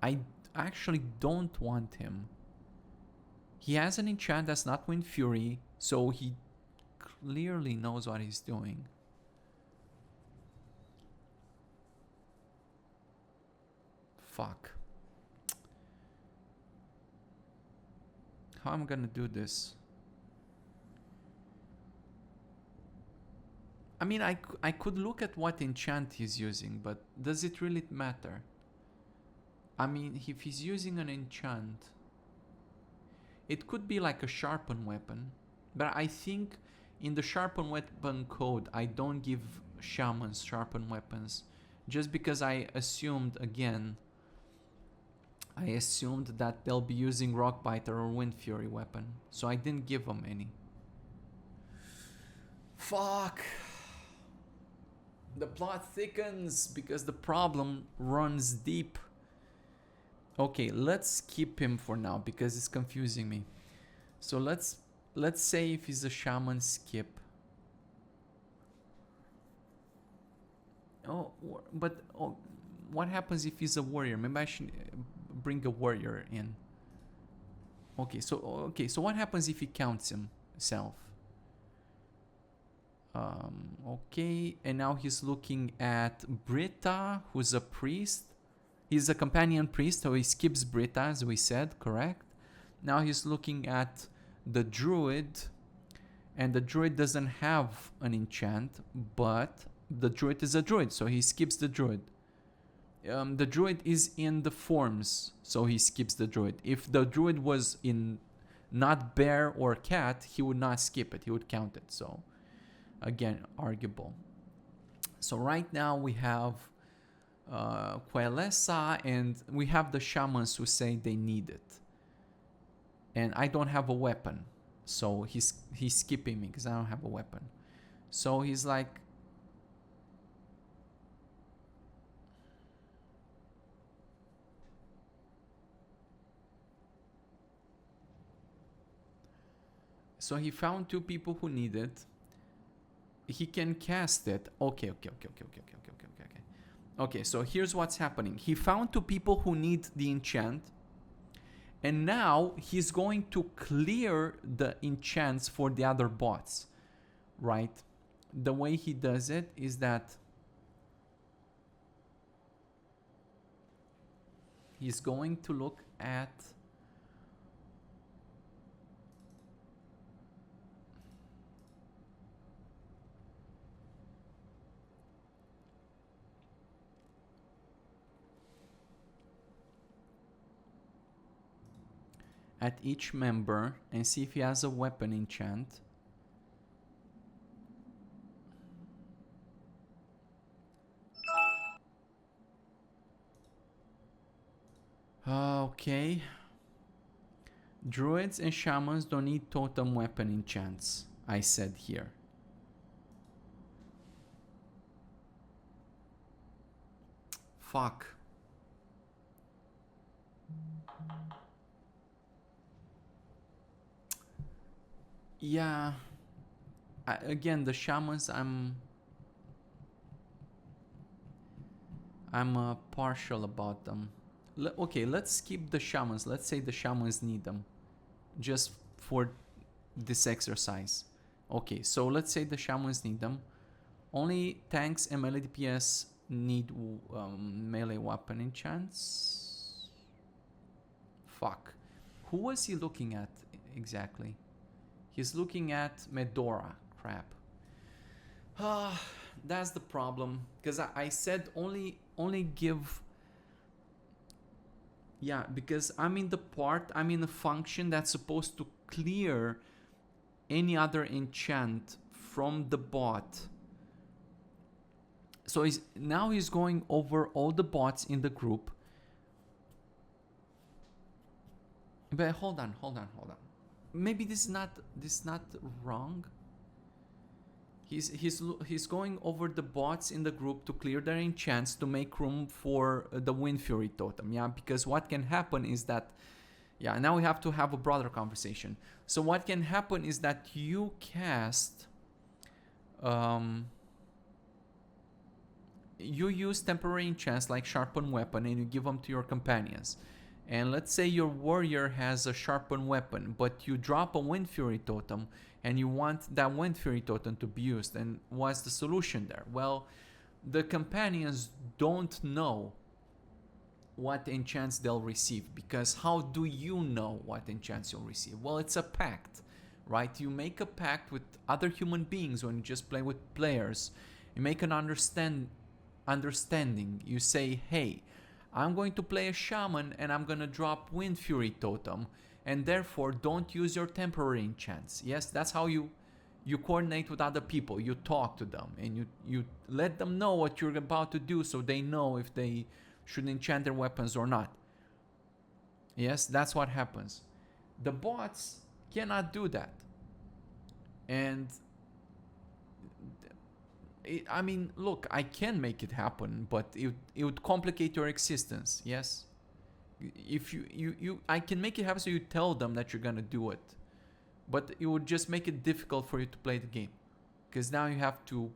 I actually don't want him. He has an enchant that's not Wind Fury, so he clearly knows what he's doing. Fuck. How am I gonna do this? I mean, I could look at what enchant he's using, but does it really matter? I mean, if he's using an enchant, it could be like a sharpen weapon, but I think in the sharpen weapon code, I don't give shamans sharpen weapons, just because I assumed that they'll be using Rockbiter or Wind Fury weapon, so I didn't give them any. Fuck. The plot thickens because the problem runs deep. Okay, let's keep him for now because it's confusing me. So let's let's say if he's a shaman, skip. Oh, but what happens if he's a warrior? Maybe I should bring a warrior in. Okay, so what happens if he counts himself? Okay, and now he's looking at Britta, who's a priest. He's a companion priest, so he skips Britta, as we said, correct? Now he's looking at the druid, and the druid doesn't have an enchant, but the druid is a druid, so he skips the druid. The druid is in the forms, so he skips the druid. If the druid was in not bear or cat, he would not skip it, he would count it. So again, arguable. So right now we have Quelesa, and we have the shamans who say they need it. And I don't have a weapon, so he's skipping me because I don't have a weapon. So he's like, so he found two people who need it. He can cast it. Okay. Okay, so here's what's happening. He found two people who need the enchant, and now he's going to clear the enchants for the other bots, right? The way he does it is that he's going to look at each member and see if he has a weapon enchant. Okay. Druids and shamans don't need totem weapon enchants, I said here. Fuck. Yeah. Again, the shamans, I'm partial about them. Okay, let's skip the shamans. Let's say the shamans need them just for this exercise. Okay, so let's say the shamans need them. Only tanks and melee DPS need melee weapon enchants. Fuck. Who was he looking at exactly? He's looking at Medora. Crap. That's the problem. Because I said only give... Yeah, because I'm in the function that's supposed to clear any other enchant from the bot. So now he's going over all the bots in the group. But hold on. Maybe this is not wrong. He's going over the bots in the group to clear their enchants to make room for the Wind Fury totem. Yeah, because what can happen is that, yeah, now we have to have a broader conversation. So what can happen is that you cast, you use temporary enchants like Sharpen Weapon and you give them to your companions. And let's say your warrior has a sharpened weapon, but you drop a Wind Fury totem and you want that Wind Fury totem to be used. And what's the solution there? Well, the companions don't know what enchants they'll receive, because how do you know what enchants you'll receive? Well, it's a pact, right? You make a pact with other human beings when you just play with players. You make an understanding. You say, hey, I'm going to play a shaman and I'm going to drop Wind Fury totem, and therefore don't use your temporary enchants. Yes, that's how you coordinate with other people. You talk to them and you let them know what you're about to do so they know if they should enchant their weapons or not. Yes, that's what happens. The bots cannot do that. And I mean, look, I can make it happen, but it would complicate your existence. Yes, if I can make it happen, so you tell them that you're gonna do it, but it would just make it difficult for you to play the game, because now you have to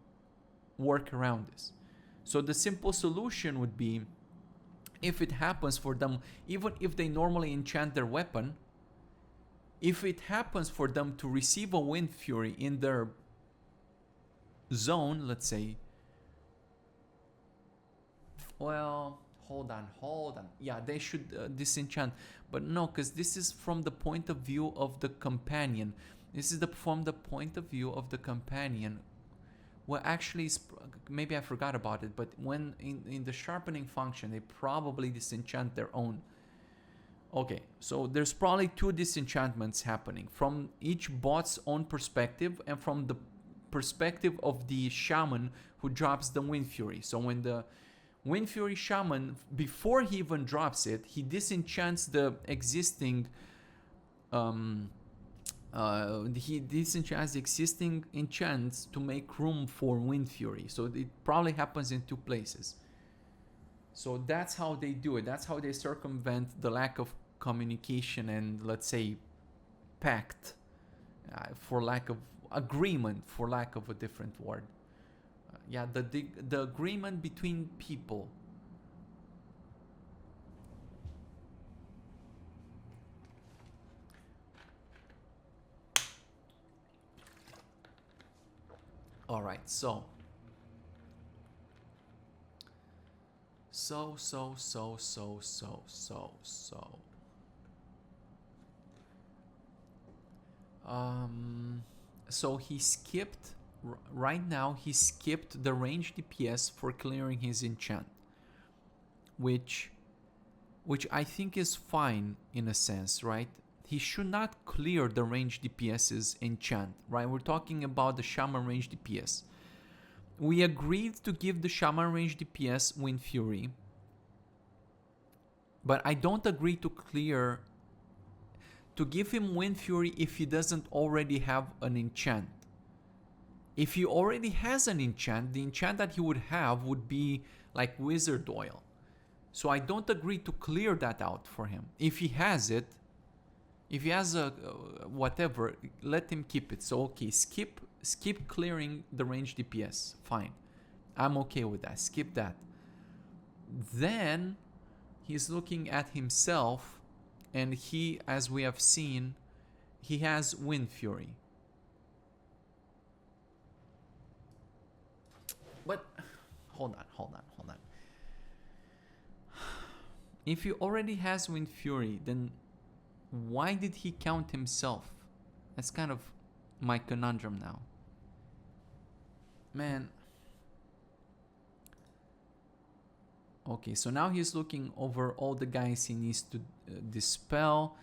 work around this. So the simple solution would be, if it happens for them, even if they normally enchant their weapon, if it happens for them to receive a Wind Fury in their zone, let's say, well, hold on. Yeah, they should disenchant, but no, because this is from the point of view of the companion. This is from the point of view of the companion. Well, actually, maybe I forgot about it, but when in the sharpening function, they probably disenchant their own. Okay, so there's probably two disenchantments happening from each bot's own perspective and from the perspective of the shaman who drops the Wind Fury. So when the Wind Fury shaman, before he even drops it, he disenchants the existing he disenchants the existing enchants to make room for Wind Fury. So it probably happens in two places. So that's how they do it. That's how they circumvent the lack of communication and, let's say, pact, for lack of agreement, for lack of a different word. Yeah, the agreement between people. All right, so so he skipped, right now he skipped the range DPS for clearing his enchant, which I think is fine in a sense, right? He should not clear the range DPS's enchant, right? We're talking about the Shaman range DPS. We agreed to give the Shaman range DPS Wind Fury, but I don't agree to give him Wind Fury if he doesn't already have an enchant. If he already has an enchant, the enchant that he would have would be like Wizard Oil. So I don't agree to clear that out for him. If he has it, if he has a whatever, let him keep it. So okay, skip clearing the range DPS. Fine, I'm okay with that. Skip that. Then he's looking at himself, and he, as we have seen, he has Wind Fury. But hold on. If he already has Wind Fury, then why did he count himself? That's kind of my conundrum now. Man. Okay, so now he's looking over all the guys he needs to dispel.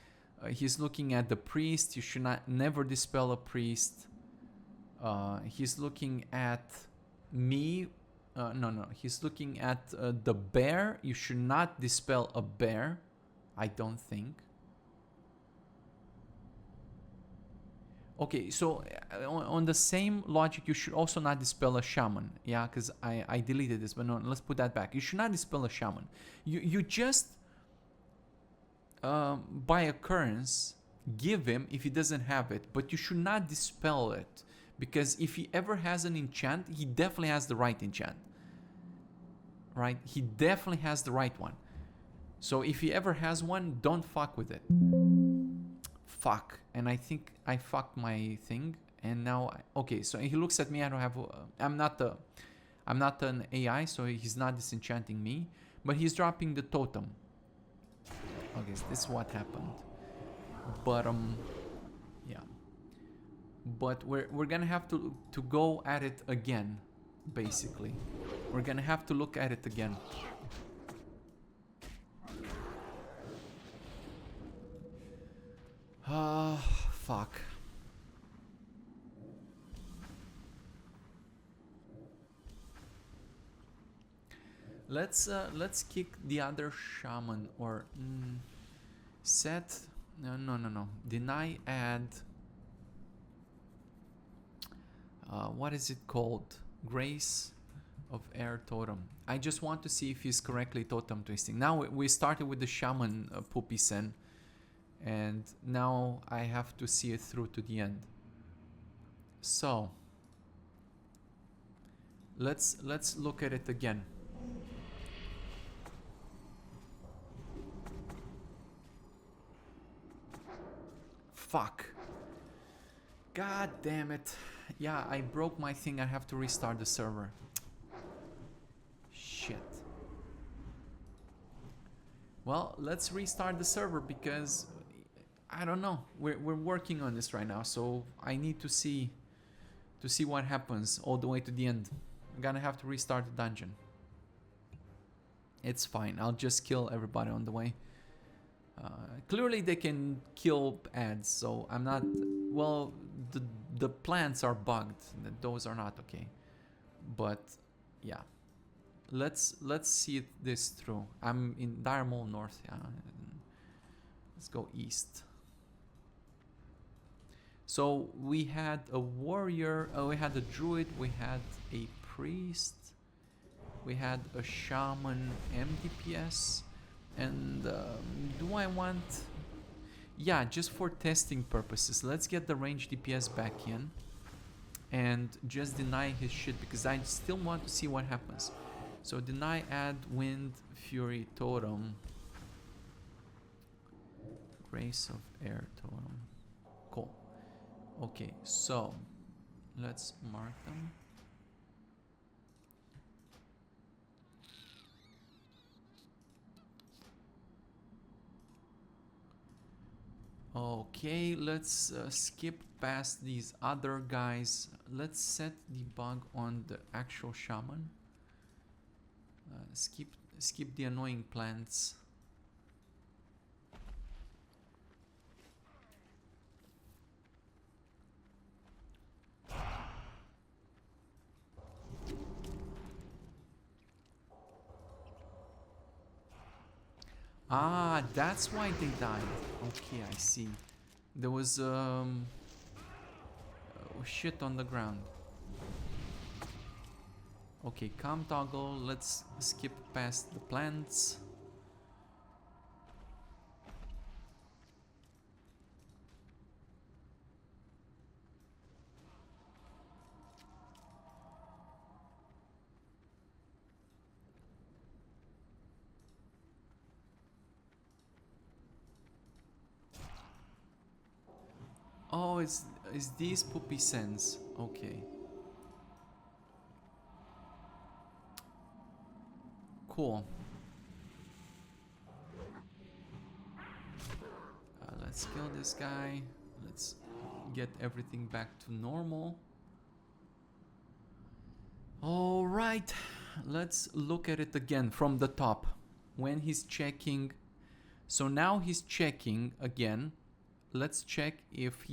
He's looking at the priest. You should never dispel a priest. He's looking at me. No. He's looking at the bear. You should not dispel a bear, I don't think. Okay, so on the same logic, you should also not dispel a shaman. Yeah, because I deleted this, but no, let's put that back. You should not dispel a shaman. You just, by occurrence, give him if he doesn't have it, but you should not dispel it. Because if he ever has an enchant, he definitely has the right enchant. Right? He definitely has the right one. So if he ever has one, don't fuck with it. Fuck. And I think I fucked my thing. And now, okay, so he looks at me. I don't have, I'm not an AI, so he's not disenchanting me. But he's dropping the totem. Okay, so this is what happened. But, yeah. But we're gonna have to go at it again, basically. We're gonna have to look at it again. Fuck. Let's kick the other shaman, or set. No. Deny add. What is it called? Grace of Air Totem. I just want to see if he's correctly totem twisting. Now we started with the shaman Puppy Sen, And now I have to see it through to the end. So let's look at it again. Fuck. God damn it. Yeah, I broke my thing. I have to restart the server. Shit. Well, let's restart the server because I don't know. We're working on this right now, so I need to see what happens all the way to the end. I'm gonna have to restart the dungeon. It's fine. I'll just kill everybody on the way. Clearly they can kill ads, so I'm not... Well, the plants are bugged. Those are not okay. But, yeah. Let's see this through. I'm in Dire Maul North, yeah. Let's go east. So we had a warrior, we had a druid, we had a priest, we had a shaman MDPS, and do I want... Yeah, just for testing purposes, let's get the range DPS back in and just deny his shit because I still want to see what happens. So deny add wind fury totem, grace of air totem. Cool. Okay, so let's mark them. Okay, let's skip past these other guys. Let's set debug on the actual shaman. Skip the annoying plants. Ah, that's why they died. Okay, I see. There was shit on the ground. Okay, calm toggle. Let's skip past the plants. Oh, it's these poopy scents. Okay. Cool. Let's kill this guy. Let's get everything back to normal. All right. Let's look at it again from the top. When he's checking. So now he's checking again. Let's check if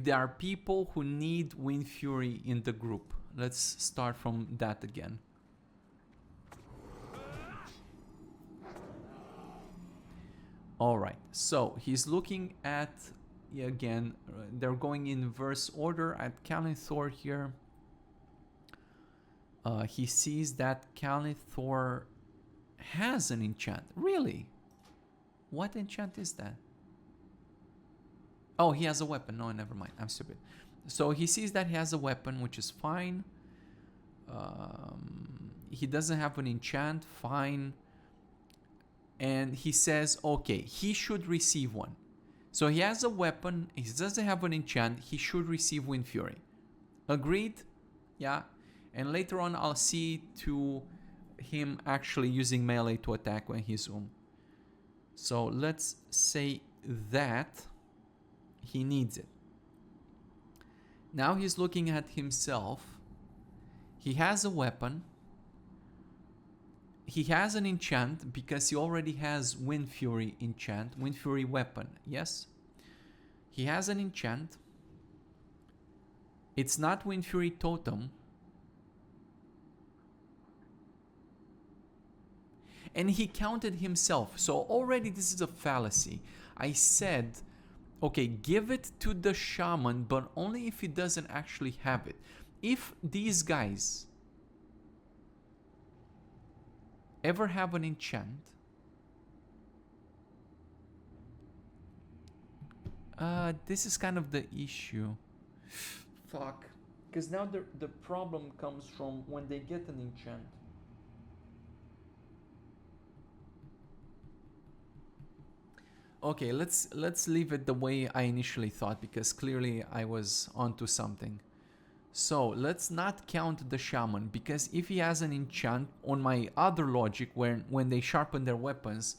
there are people who need Wind Fury in the group. Let's start from that again. All right, so he's looking at, again, they're going in inverse order at Kalithor here. He sees that Kalithor has an enchant. Really? What enchant is that? Oh, he has a weapon. No, never mind. I'm stupid. So he sees that he has a weapon, which is fine. He doesn't have an enchant. Fine. And he says, okay, he should receive one. So he has a weapon. He doesn't have an enchant. He should receive Wind Fury. Agreed? Yeah. And later on, I'll see to him actually using melee to attack when he's So let's say that he needs it. Now he's looking at himself. He has a weapon. He has an enchant because he already has Wind Fury enchant, Wind Fury weapon, yes? He has an enchant. It's not Wind Fury totem. And he counted himself. So already this is a fallacy. I said, okay, give it to the shaman, but only if he doesn't actually have it. If these guys ever have an enchant, This is kind of the issue. Fuck. Because now the problem comes from when they get an enchant. Okay, let's leave it the way I initially thought, because clearly I was onto something. So let's not count the shaman, because if he has an enchant on my other logic, where when they sharpen their weapons,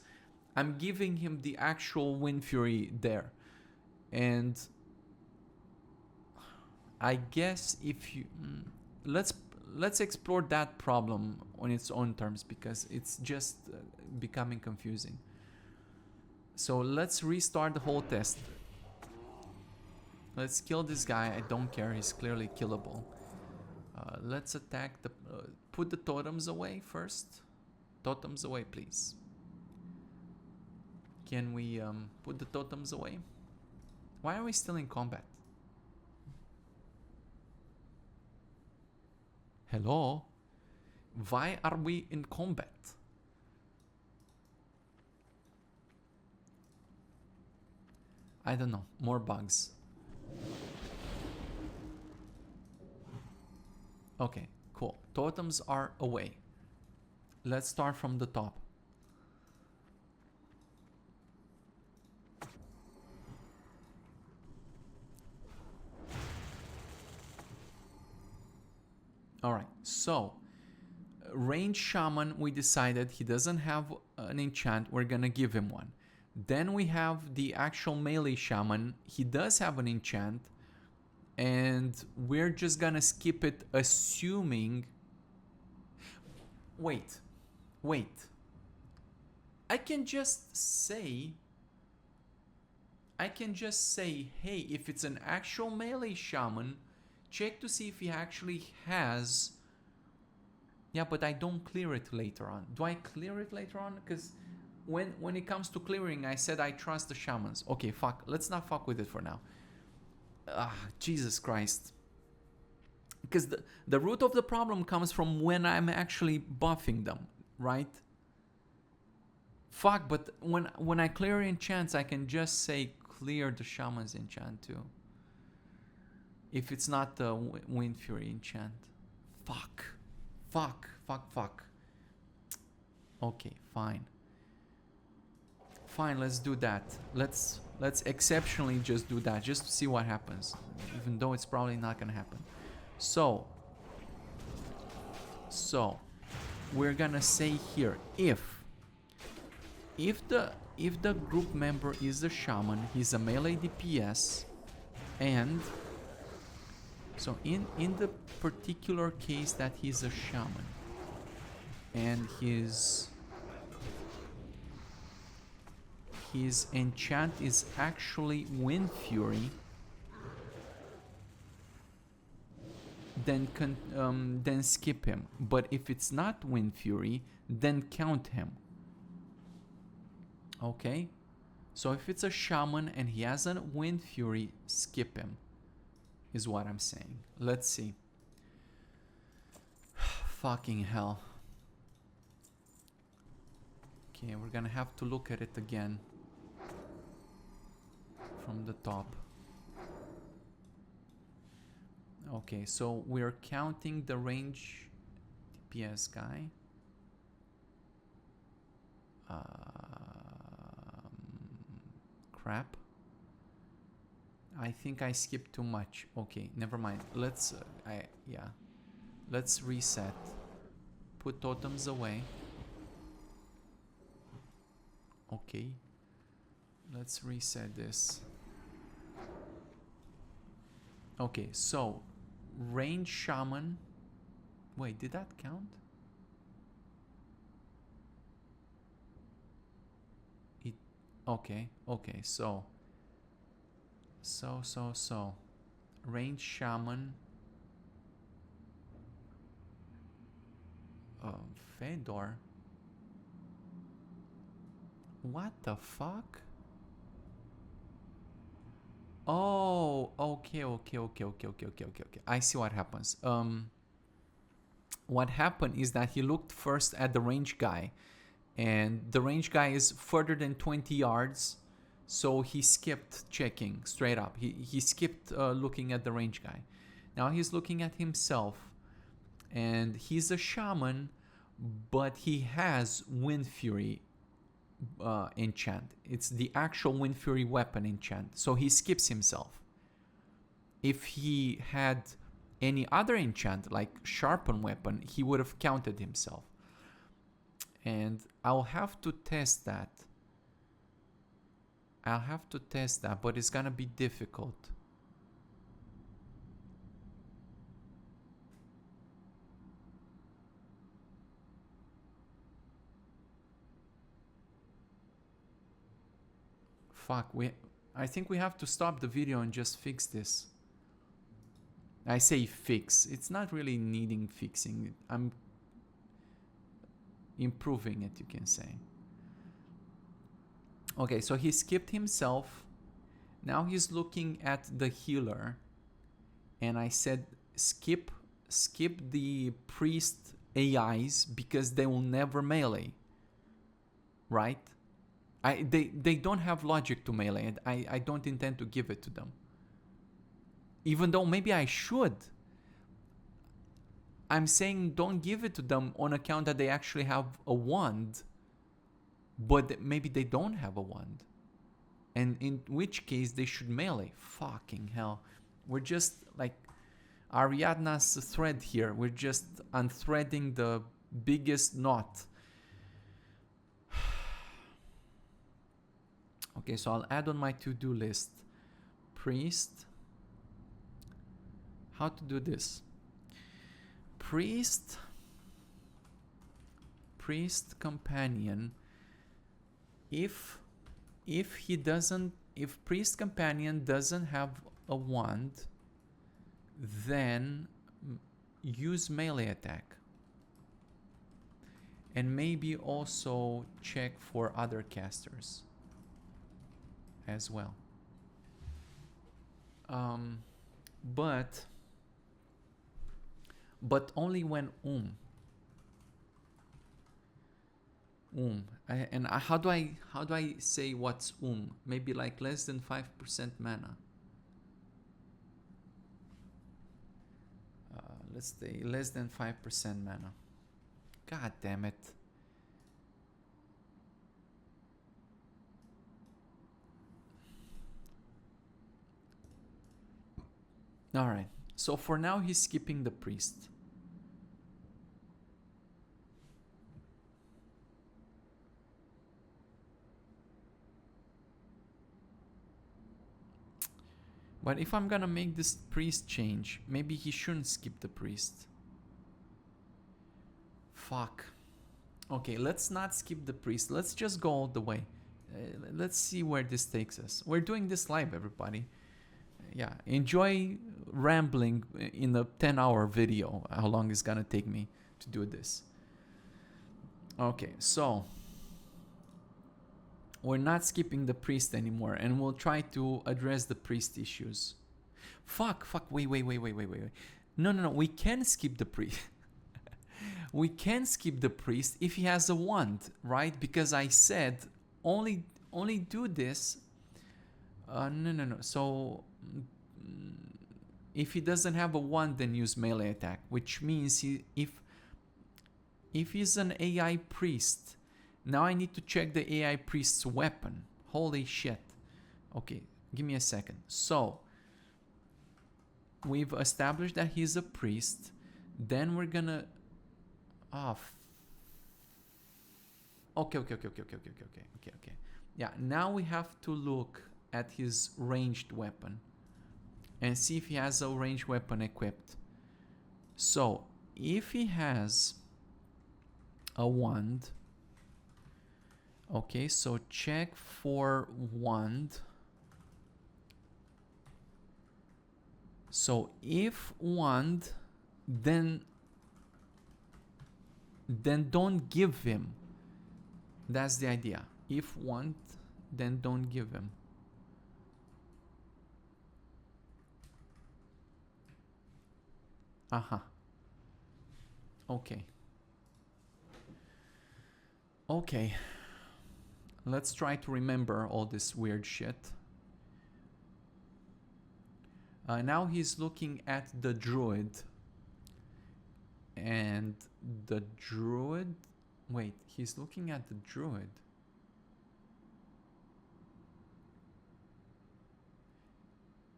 I'm giving him the actual Wind Fury there. And I guess if you let's explore that problem on its own terms, because it's just becoming confusing. So let's restart the whole test. Let's kill this guy. I don't care. He's clearly killable. Let's attack the... put the totems away first. Totems away, please. Can we put the totems away? Why are we still in combat? Hello? Why are we in combat? I don't know. More bugs. Okay, cool. Totems are away. Let's start from the top. Alright, so range shaman, we decided he doesn't have an enchant, we're gonna give him one. Then we have the actual melee shaman, he does have an enchant, and we're just gonna skip it, assuming... Wait. I can just say, hey, if it's an actual melee shaman, check to see if he actually has... Yeah, but I don't clear it later on. Do I clear it later on? Because when it comes to clearing, I said I trust the shamans. Okay, fuck. Let's not fuck with it for now. Jesus Christ. Because the root of the problem comes from when I'm actually buffing them, right? Fuck, but when I clear enchants, I can just say clear the shaman's enchant too. If it's not the Wind Fury enchant. Fuck. Okay, fine. Fine, let's do that. Let's exceptionally just do that, just to see what happens. Even though it's probably not gonna happen. So we're gonna say here, if the group member is a shaman, he's a melee DPS, and so in the particular case that he's a shaman and his enchant is actually Wind Fury, then skip him. But if it's not Wind Fury, then count him. Okay? So if it's a shaman and he has a Wind Fury, skip him. Is what I'm saying. Let's see. Fucking hell. Okay, we're gonna have to look at it again. From the top. Okay, so we're counting the range DPS guy. Crap. I think I skipped too much. Okay, never mind. Let's let's reset. Put totems away. Okay. Let's reset this. Okay, so range shaman. Wait, did that count? It okay, so range shaman, Fedor. What the fuck? Oh, okay. I see what happens. What happened is that he looked first at the range guy, and the range guy is further than 20 yards, So he skipped checking straight up. He skipped looking at the range guy. Now he's looking at himself, and he's a shaman, but he has Wind Fury enchant. It's the actual Wind Fury weapon enchant. So he skips himself. If he had any other enchant, like Sharpen Weapon, he would have counted himself. And I'll have to test that. But it's gonna be difficult. Fuck, I think we have to stop the video and just fix this. I say fix. It's not really needing fixing. I'm improving it, you can say. Okay, so he skipped himself. Now he's looking at the healer. And I said skip the priest AIs because they will never melee. Right? They don't have logic to melee, and I don't intend to give it to them. Even though maybe I should. I'm saying don't give it to them on account that they actually have a wand, but maybe they don't have a wand. And in which case they should melee. Fucking hell. We're just like Ariadna's thread here. We're just unthreading the biggest knot. Okay, so I'll add on my to-do list. Priest. How to do this? Priest companion. If priest companion doesn't have a wand, then use melee attack. And maybe also check for other casters as well. But only when and how do I say what's maybe like less than 5% mana. Let's say less than 5% mana. God damn it. All right. So for now he's skipping the priest. But if I'm gonna make this priest change, maybe he shouldn't skip the priest. Fuck. Okay, let's not skip the priest. Let's just go all the way. Let's see where this takes us. We're doing this live, everybody. Yeah, enjoy rambling in a 10-hour video. How long it's gonna take me to do this. Okay, so we're not skipping the priest anymore, and we'll try to address the priest issues. Fuck, wait. No, we can skip the priest. We can skip the priest if he has a wand, right? Because I said only do this. No. So if he doesn't have a wand, then use melee attack, which means if he's an AI priest, now I need to check the AI priest's weapon. Holy shit. Okay, give me a second. So we've established that he's a priest. Then we're gonna Okay. Yeah, now we have to look at his ranged weapon and see if he has a ranged weapon equipped. So if he has a wand, okay, so check for wand. So if wand, then don't give him. That's the idea. If wand, then don't give him. Okay. Let's try to remember all this weird shit. Now he's looking at the druid. And the druid... Wait, he's looking at the druid.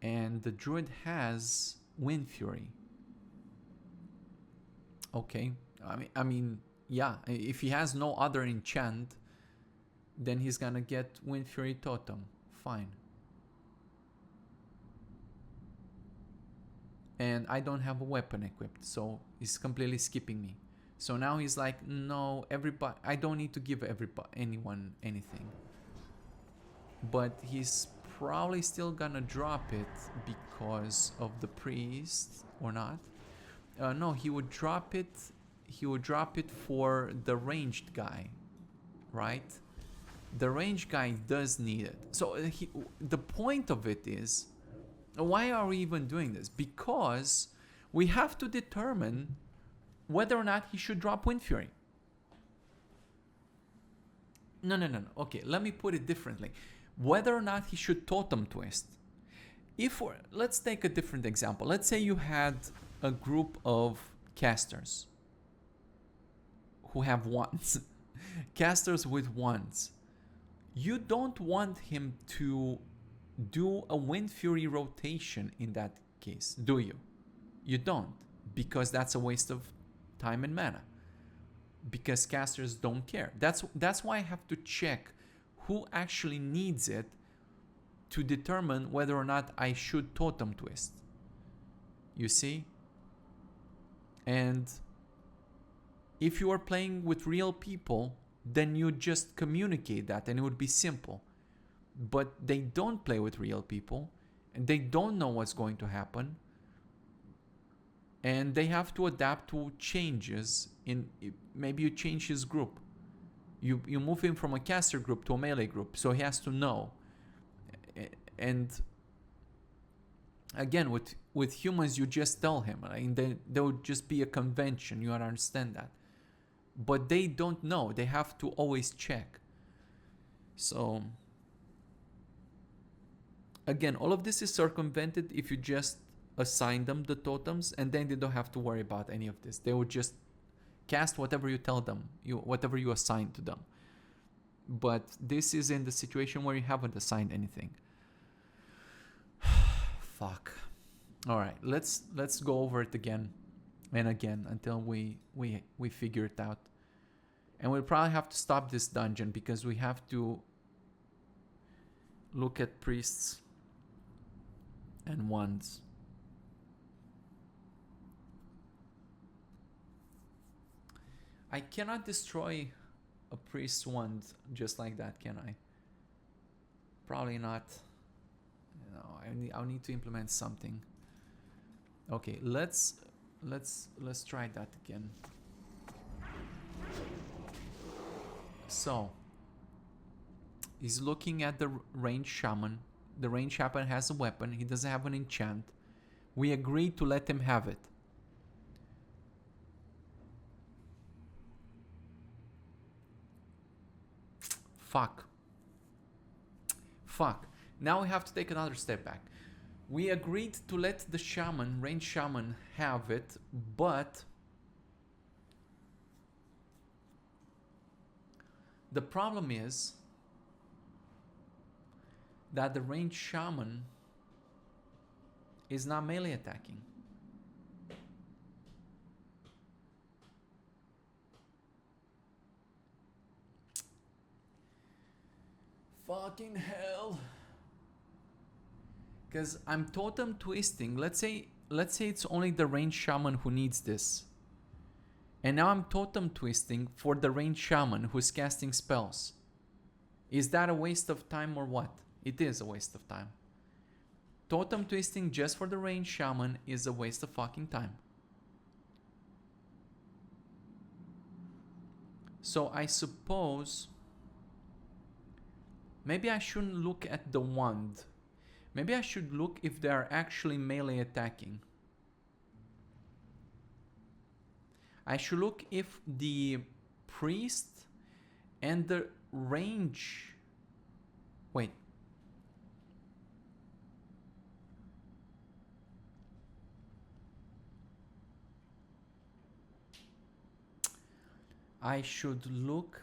And the druid has Wind Fury. Okay. I mean, yeah. If he has no other enchant, then he's gonna get Wind Fury Totem. Fine. And I don't have a weapon equipped, so he's completely skipping me. So now he's like, no, everybody, I don't need to give anyone anything. But he's probably still gonna drop it because of the priest, or not. No, he would drop it. He would drop it for the ranged guy, right? The ranged guy does need it. So the point of it is, why are we even doing this? Because we have to determine whether or not he should drop Wind Fury. No. Okay, let me put it differently. Whether or not he should Totem Twist. Let's take a different example. Let's say you had a group of casters who have wands. Casters with wands. You don't want him to do a Wind Fury rotation in that case, do you? You don't, because that's a waste of time and mana. Because casters don't care. That's why I have to check who actually needs it to determine whether or not I should Totem Twist. You see? And if you are playing with real people, then you just communicate that and it would be simple. But they don't play with real people and they don't know what's going to happen. And they have to adapt to changes. Maybe you change his group. You move him from a caster group to a melee group, so he has to know. And again, with humans, you just tell him. Right? There would just be a convention. You understand that. But they don't know. They have to always check. So again, all of this is circumvented if you just assign them the totems, and then they don't have to worry about any of this. They would just cast whatever you tell them, whatever you assign to them. But this is in the situation where you haven't assigned anything. Fuck. All right, let's go over it again and again until we figure it out. And we'll probably have to stop this dungeon because we have to look at priests and wands. I cannot destroy a priest's wand just like that, can I? Probably not. No, I'll need to implement something. Okay, let's try that again. So he's looking at the ranged shaman. The ranged shaman has a weapon. He doesn't have an enchant. We agreed to let him have it. Fuck. Now we have to take another step back. We agreed to let the shaman, ranged shaman, have it, but the problem is that the ranged shaman is not melee attacking. Fucking hell. Because I'm totem twisting. Let's say it's only the ranged shaman who needs this. And now I'm totem twisting for the ranged shaman who's casting spells. Is that a waste of time or what? It is a waste of time. Totem twisting just for the ranged shaman is a waste of fucking time. So I suppose maybe I shouldn't look at the wand. Maybe I should look if they are actually melee attacking. I should look if the priest and the range Wait. I should look.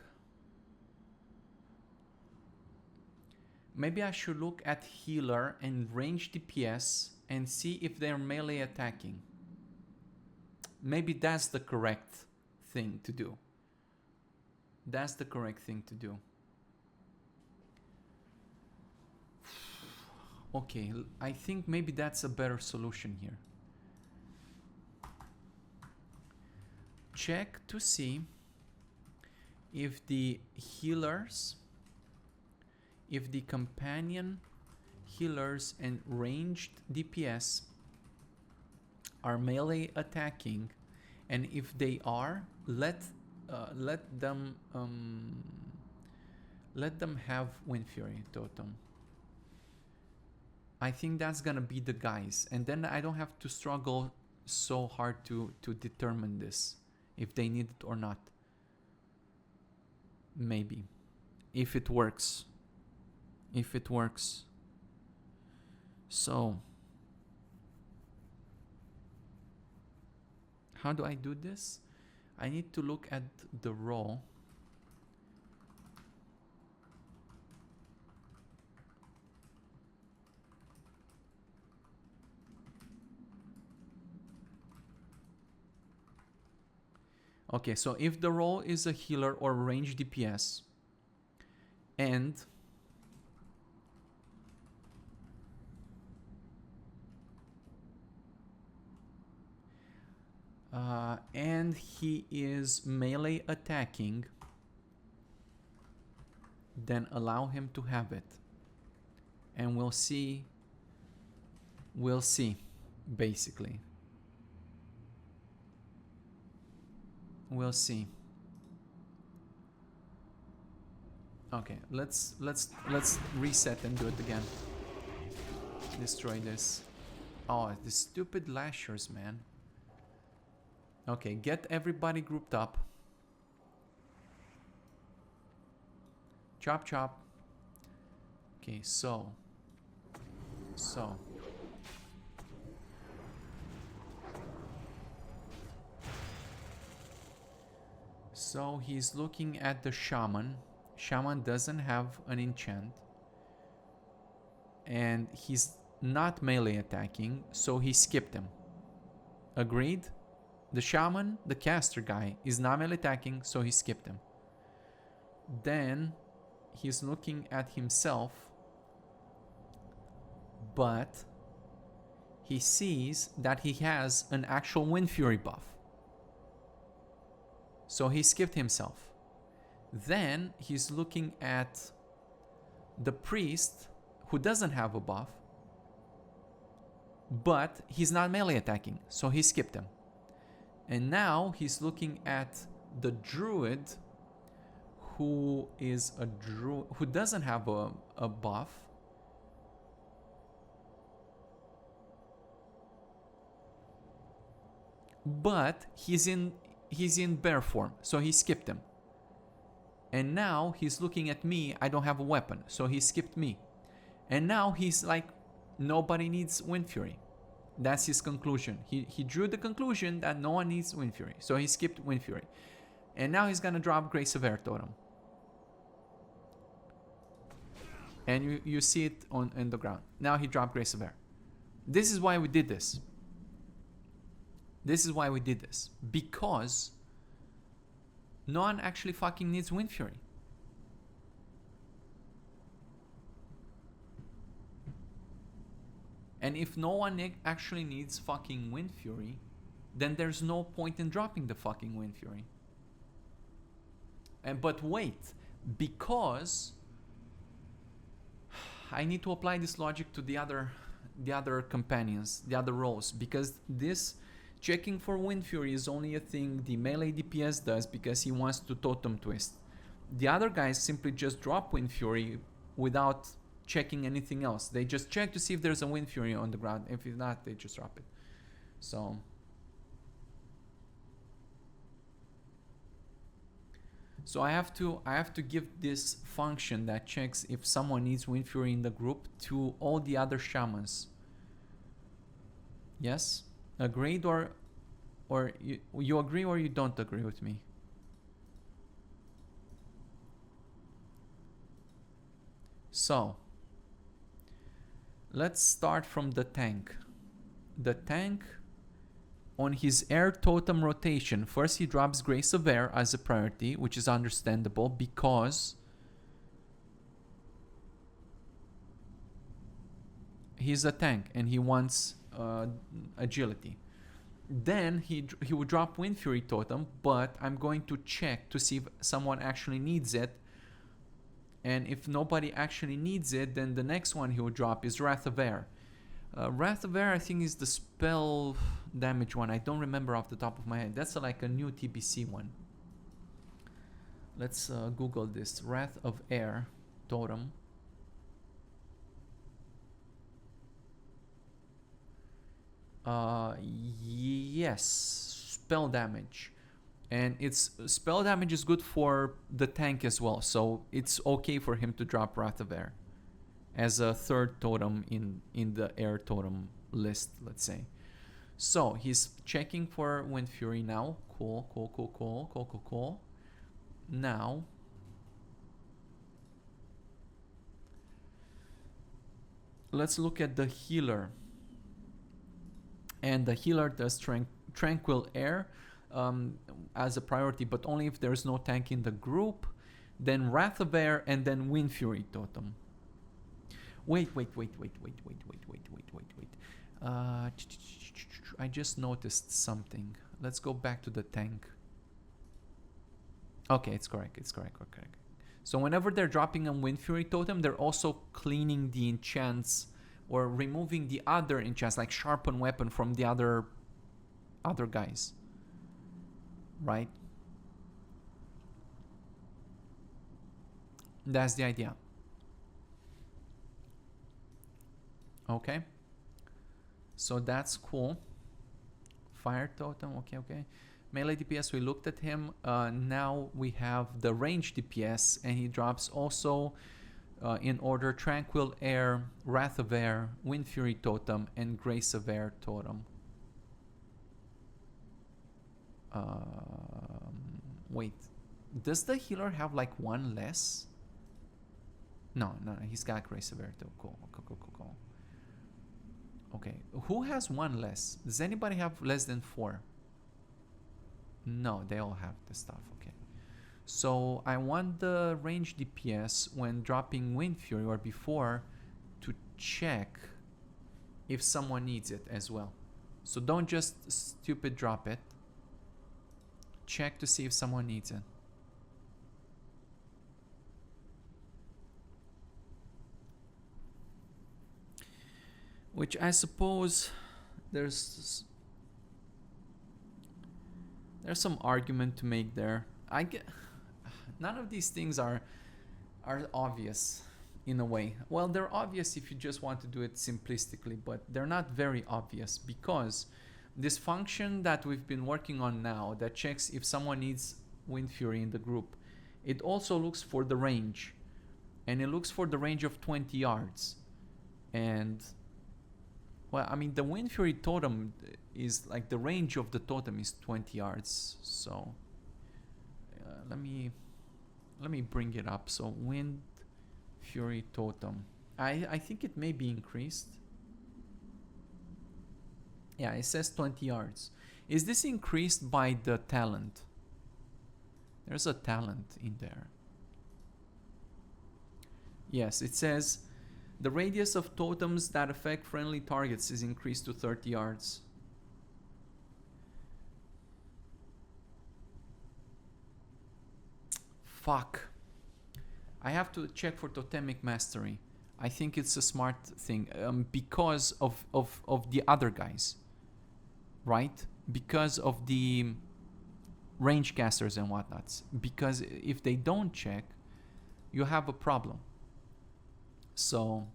Maybe I should look at healer and range DPS and see if they're melee attacking. Maybe that's the correct thing to do. That's the correct thing to do. Okay, I think maybe that's a better solution here. Check to see if the healers, if the companion healers and ranged DPS are melee attacking, and if they are, let them have Wind Fury totem. I think that's gonna be the guys, and then I don't have to struggle so hard to determine this, if they need it or not. Maybe, if it works. If it works. So, how do I do this? I need to look at the role. Okay, so if the role is a healer or range DPS, and he is melee attacking, then allow him to have it. And we'll see, basically. We'll see. Okay, let's reset and do it again. Destroy this. Oh, the stupid lashers, man. Okay, get everybody grouped up. Chop chop. Okay, so he's looking at the shaman. Shaman doesn't have an enchant, and he's not melee attacking, so he skipped him. Agreed? The shaman, the caster guy, is not melee attacking, so he skipped him. Then he's looking at himself, but he sees that he has an actual Wind Fury buff. So he skipped himself. Then he's looking at the priest, who doesn't have a buff, but he's not melee attacking, so he skipped him. And now he's looking at the druid, who is a druid who doesn't have a buff, but he's in bear form, so he skipped him. And now he's looking at me. I don't have a weapon, so he skipped me. And now he's like, nobody needs Wind Fury. That's his conclusion. He drew the conclusion that no one needs Wind Fury, so he skipped Wind Fury. And now he's gonna drop Grace of Air Totem. And you see it in the ground. Now he dropped Grace of Air. This is why we did this. This is why we did this. Because no one actually fucking needs Wind Fury. And if no one actually needs fucking Wind Fury, then there's no point in dropping the fucking Wind Fury. But wait, because I need to apply this logic to the other companions, the other roles, because this checking for Wind Fury is only a thing the melee DPS does because he wants to totem twist. The other guys simply just drop Wind Fury without checking anything else. They just check to see if there's a Wind Fury on the ground. If not, they just drop it. So I have to give this function that checks if someone needs Wind Fury in the group to all the other shamans. Yes? Agreed, or you agree or you don't agree with me? So let's start from the tank. The tank, on his air totem rotation, first he drops Grace of Air as a priority, which is understandable because he's a tank and he wants agility. Then he would drop Wind Fury totem, but I'm going to check to see if someone actually needs it. And if nobody actually needs it, then the next one he would drop is Wrath of Air. Wrath of Air, I think, is the spell damage one. I don't remember off the top of my head. That's like a new TBC one. Let's Google this. Wrath of Air totem. Yes, spell damage. And its spell damage is good for the tank as well. So it's okay for him to drop Wrath of Air as a third totem in the air totem list, let's say. So he's checking for Wind Fury now. Cool. Now, let's look at the healer. And the healer does Tranquil Air as a priority, but only if there's no tank in the group. Then Wrath of Air and then Wind Fury totem. Wait. I just noticed something. Let's go back to the tank. Okay, it's correct. So whenever they're dropping a Wind Fury totem, they're also cleaning the enchants or removing the other enchants, like Sharpen Weapon, from the other guys. Right? That's the idea. Okay. So that's cool. Fire totem, okay. Melee DPS, we looked at him. Now we have the range DPS, and he drops also in order Tranquil Air, Wrath of Air, Wind Fury totem, and Grace of Air totem. Wait, does the healer have like one less? No, he's got Grace of Air too. Cool. Okay, who has one less? Does anybody have less than 4? No, they all have the stuff. Okay, so I want the range DPS when dropping Wind Fury or before to check if someone needs it as well. So don't just stupid drop it. Check to see if someone needs it. Which I suppose there's some argument to make there. None of these things are obvious in a way. Well, they're obvious if you just want to do it simplistically, but they're not very obvious because this function that we've been working on now that checks if someone needs Wind Fury in the group, it also looks for the range, and it looks for the range of 20 yards. And well, I mean, the Wind Fury totem is like the range of the totem is 20 yards. So let me bring it up. So Wind Fury totem, I think it may be increased. Yeah, it says 20 yards. Is this increased by the talent? There's a talent in there. Yes, it says the radius of totems that affect friendly targets is increased to 30 yards. Fuck. I have to check for totemic mastery. I think it's a smart thing because of the other guys. Right? Because of the range casters and whatnots. Because if they don't check, you have a problem. So,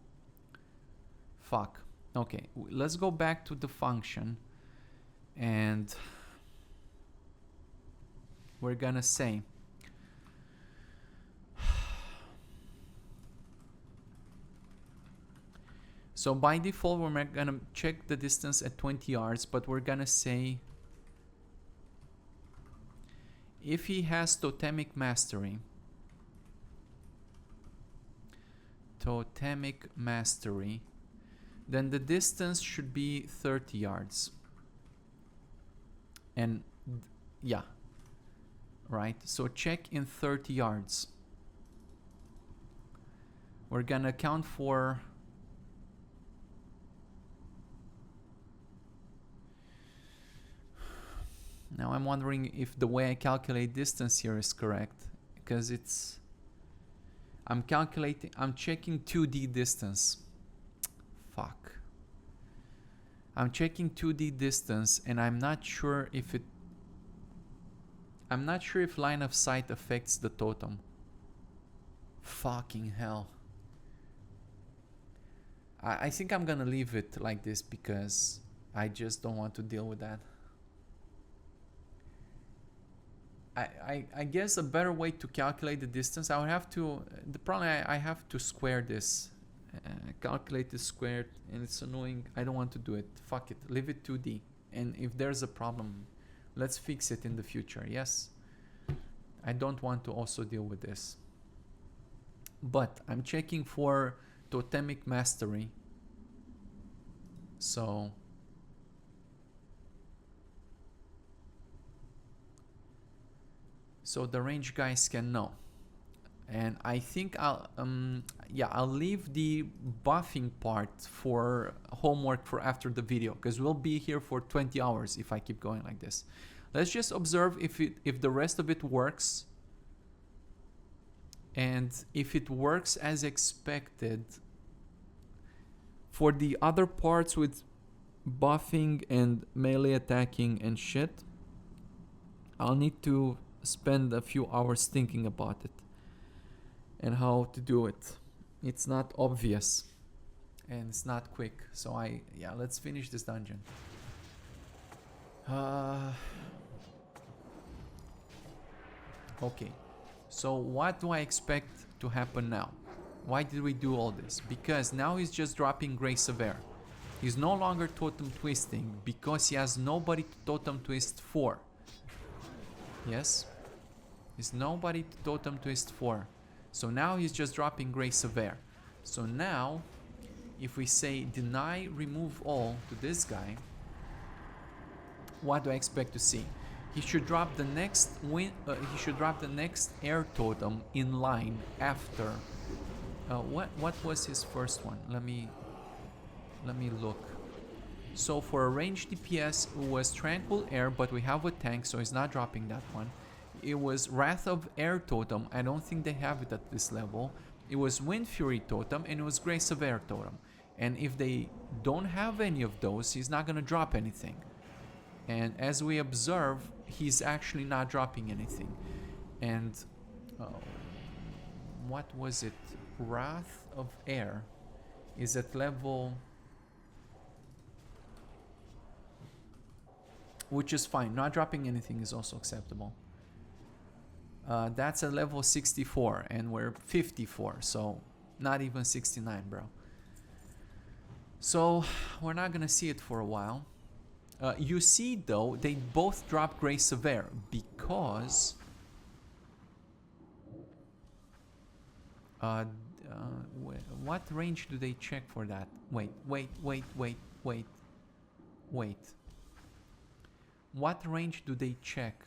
fuck. Okay, let's go back to the function. And we're gonna say So by default, we're gonna check the distance at 20 yards, but we're gonna say if he has totemic mastery, then the distance should be 30 yards. And yeah, right? So check in 30 yards. We're gonna account for now. I'm wondering if the way I calculate distance here is correct, because I'm checking 2D distance. Fuck. I'm checking 2D distance and I'm not sure if line of sight affects the totem. Fucking hell. I think I'm gonna leave it like this because I just don't want to deal with that. I guess a better way to calculate the distance, I would have to, the problem I have to square this. Calculate this squared, and it's annoying. I don't want to do it. Fuck it. Leave it 2D. And if there's a problem, let's fix it in the future. Yes. I don't want to also deal with this. But I'm checking for totemic mastery. So the range guys can know. And I think I'll leave the buffing part for homework for after the video, because we'll be here for 20 hours if I keep going like this. Let's just observe if the rest of it works. And if it works as expected, for the other parts with buffing and melee attacking and shit, I'll need to spend a few hours thinking about it and how to do it. It's not obvious and it's not quick. So let's finish this dungeon. Okay, so what do I expect to happen now? Why did we do all this? Because now he's just dropping Grace of Air. He's no longer totem twisting because he has nobody to totem twist for. Yes? He's nobody to totem twist for. So now he's just dropping Grace of Air. So now, if we say deny remove all to this guy, what do I expect to see? He should drop the next air totem in line after. What was his first one? Let me look. So for a range DPS, it was Tranquil Air, but we have a tank, so he's not dropping that one. It was Wrath of Air Totem. I don't think they have it at this level. It was Wind Fury Totem, and it was Grace of Air Totem. And if they don't have any of those, he's not going to drop anything. And as we observe, he's actually not dropping anything. And what was it? Wrath of Air is at level, which is fine. Not dropping anything is also acceptable. That's at level 64 and we're 54, so not even 69, bro. So we're not gonna see it for a while. You see though, they both drop Grace of Air because what range do they check for that? Wait. What range do they check?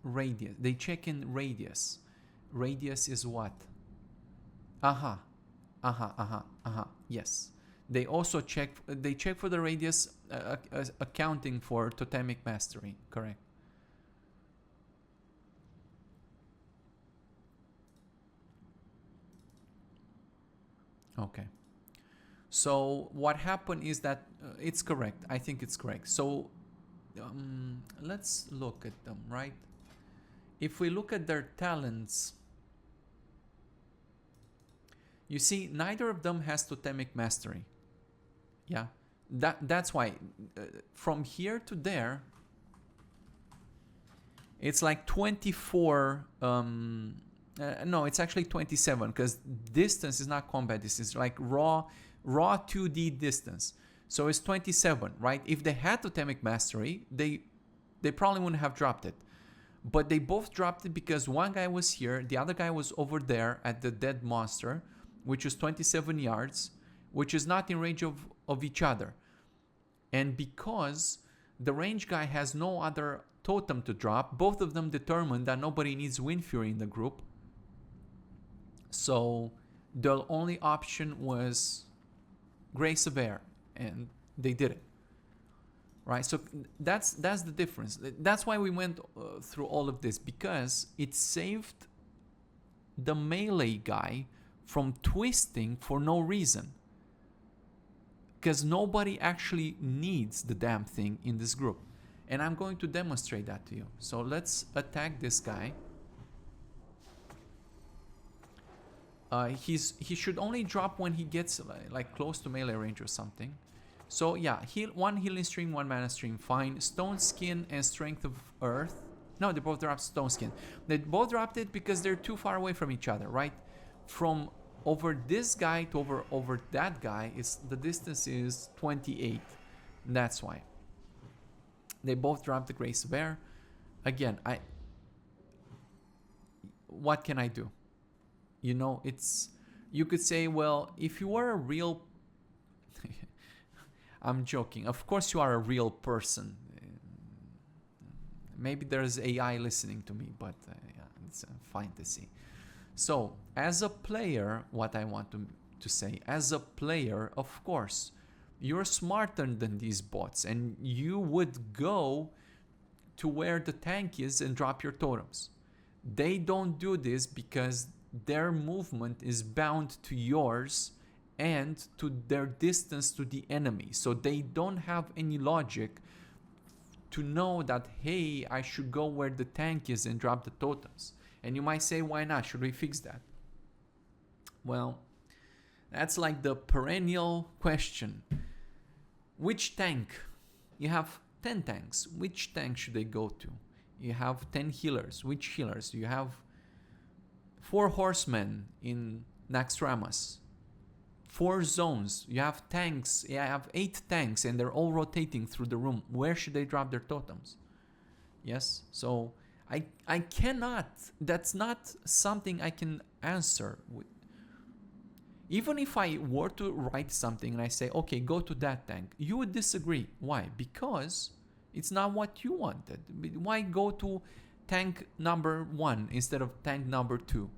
Radius. They check in radius. Radius is what? Yes. They also check. They check for the radius, accounting for totemic mastery. Correct. Okay. So what happened is that it's correct. I think it's correct. So let's look at them, right? If we look at their talents, you see neither of them has totemic mastery. Yeah, that's why from here to there, it's like 24 No, it's actually 27 because distance is not combat distance. It's like raw 2D distance. So it's 27, right? If they had totemic mastery, they probably wouldn't have dropped it. But they both dropped it because one guy was here, the other guy was over there at the dead monster, which is 27 yards, which is not in range of each other. And because the range guy has no other totem to drop, both of them determined that nobody needs Wind Fury in the group. So the only option was Grace of Air, and they did it. Right, so that's the difference. That's why we went through all of this, because it saved the melee guy from twisting for no reason. Because nobody actually needs the damn thing in this group. And I'm going to demonstrate that to you. So let's attack this guy. He should only drop when he gets like close to melee range or something. So yeah, one healing stream, one mana stream, fine. Stone Skin and Strength of Earth. No, they both dropped Stone Skin. They both dropped it because they're too far away from each other, right? From over this guy to over that guy, the distance is 28. That's why. They both dropped the Grace of Air. Again, what can I do? You know, you could say, well, if you were a real I'm joking. Of course you are a real person. Maybe there's AI listening to me, but yeah, it's fine to see. So, as a player, what I want to say, as a player, of course, you're smarter than these bots, and you would go to where the tank is and drop your totems. They don't do this because their movement is bound to yours and to their distance to the enemy. So they don't have any logic to know that, hey, I should go where the tank is and drop the totems. And you might say, why not? Should we fix that? Well, that's like the perennial question. Which tank? You have 10 tanks. Which tank should they go to? You have 10 healers. Which healers? You have 4 horsemen in Naxxramas. 4 zones. You have tanks. Yeah, I have 8 tanks and they're all rotating through the room. Where should they drop their totems? Yes? So I cannot. That's not something I can answer with. Even if I were to write something and I say, okay, go to that tank, you would disagree. Why? Because it's not what you wanted. Why go to tank number 1 instead of tank number 2?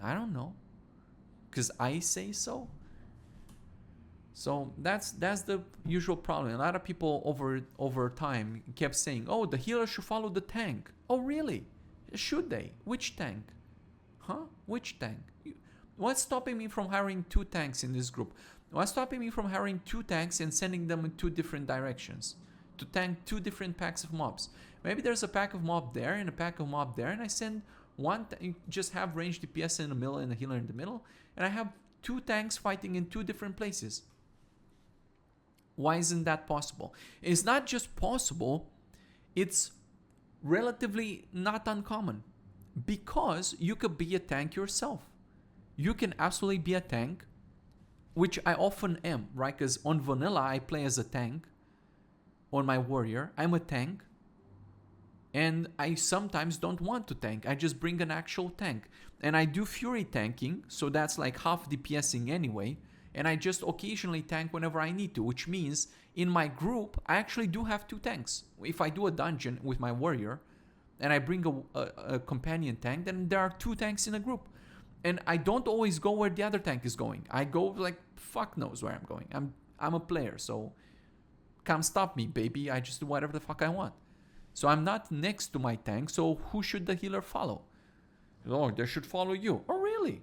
I don't know. Because I say so. So that's the usual problem. A lot of people over time kept saying, oh, the healer should follow the tank. Oh, really? Should they? Which tank? Huh? Which tank? What's stopping me from hiring 2 tanks in this group? What's stopping me from hiring 2 tanks and sending them in 2 different directions to tank 2 different packs of mobs? Maybe there's a pack of mob there and a pack of mob there, and I send one, just have ranged DPS in the middle and a healer in the middle, and I have 2 tanks fighting in 2 different places. Why isn't that possible? It's not just possible, it's relatively not uncommon, because you could be a tank yourself. You can absolutely be a tank, which I often am, right? Because on vanilla, I play as a tank. On my warrior, I'm a tank. And I sometimes don't want to tank. I just bring an actual tank. And I do fury tanking, so that's like half DPSing anyway. And I just occasionally tank whenever I need to, which means in my group, I actually do have 2 tanks. If I do a dungeon with my warrior, and I bring a companion tank, then there are 2 tanks in a group. And I don't always go where the other tank is going. I go like fuck knows where I'm going. I'm a player, so come stop me, baby. I just do whatever the fuck I want. So I'm not next to my tank, so who should the healer follow? Oh, they should follow you. Oh, really?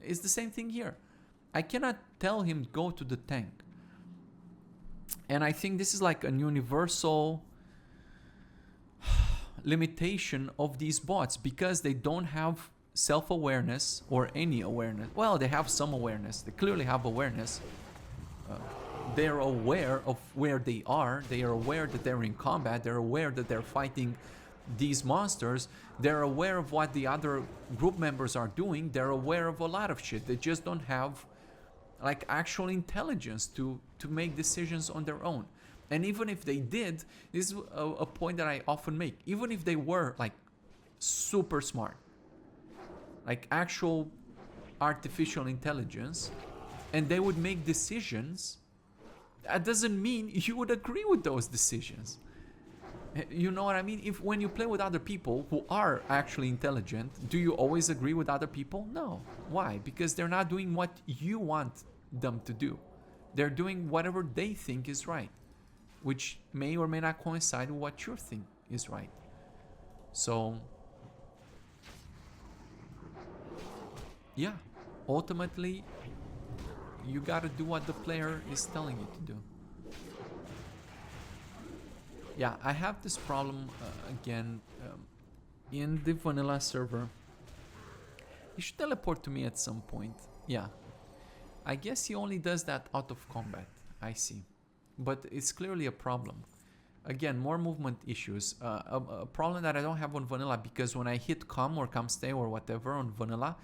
It's the same thing here. I cannot tell him go to the tank. And I think this is like a universal limitation of these bots, because they don't have self-awareness or any awareness. Well, they have some awareness. They clearly have awareness. They're aware of where they are. They are aware that they're in combat. They're aware that they're fighting these monsters, they're aware of what the other group members are doing. They're aware of a lot of shit. They just don't have like actual intelligence to make decisions on their own. And even if they did, this is a point that I often make, even if they were like super smart, like actual artificial intelligence, and they would make decisions, that doesn't mean you would agree with those decisions. You know what I mean? If when you play with other people who are actually intelligent, do you always agree with other people? No. Why? Because they're not doing what you want them to do. They're doing whatever they think is right, which may or may not coincide with what you think is right. So, yeah, ultimately, you gotta do what the player is telling you to do. Yeah, I have this problem again in the vanilla server. He should teleport to me at some point. Yeah, I guess he only does that out of combat. I see, but it's clearly a problem. Again, more movement issues. A problem that I don't have on vanilla, because when I hit come or come stay or whatever on vanilla,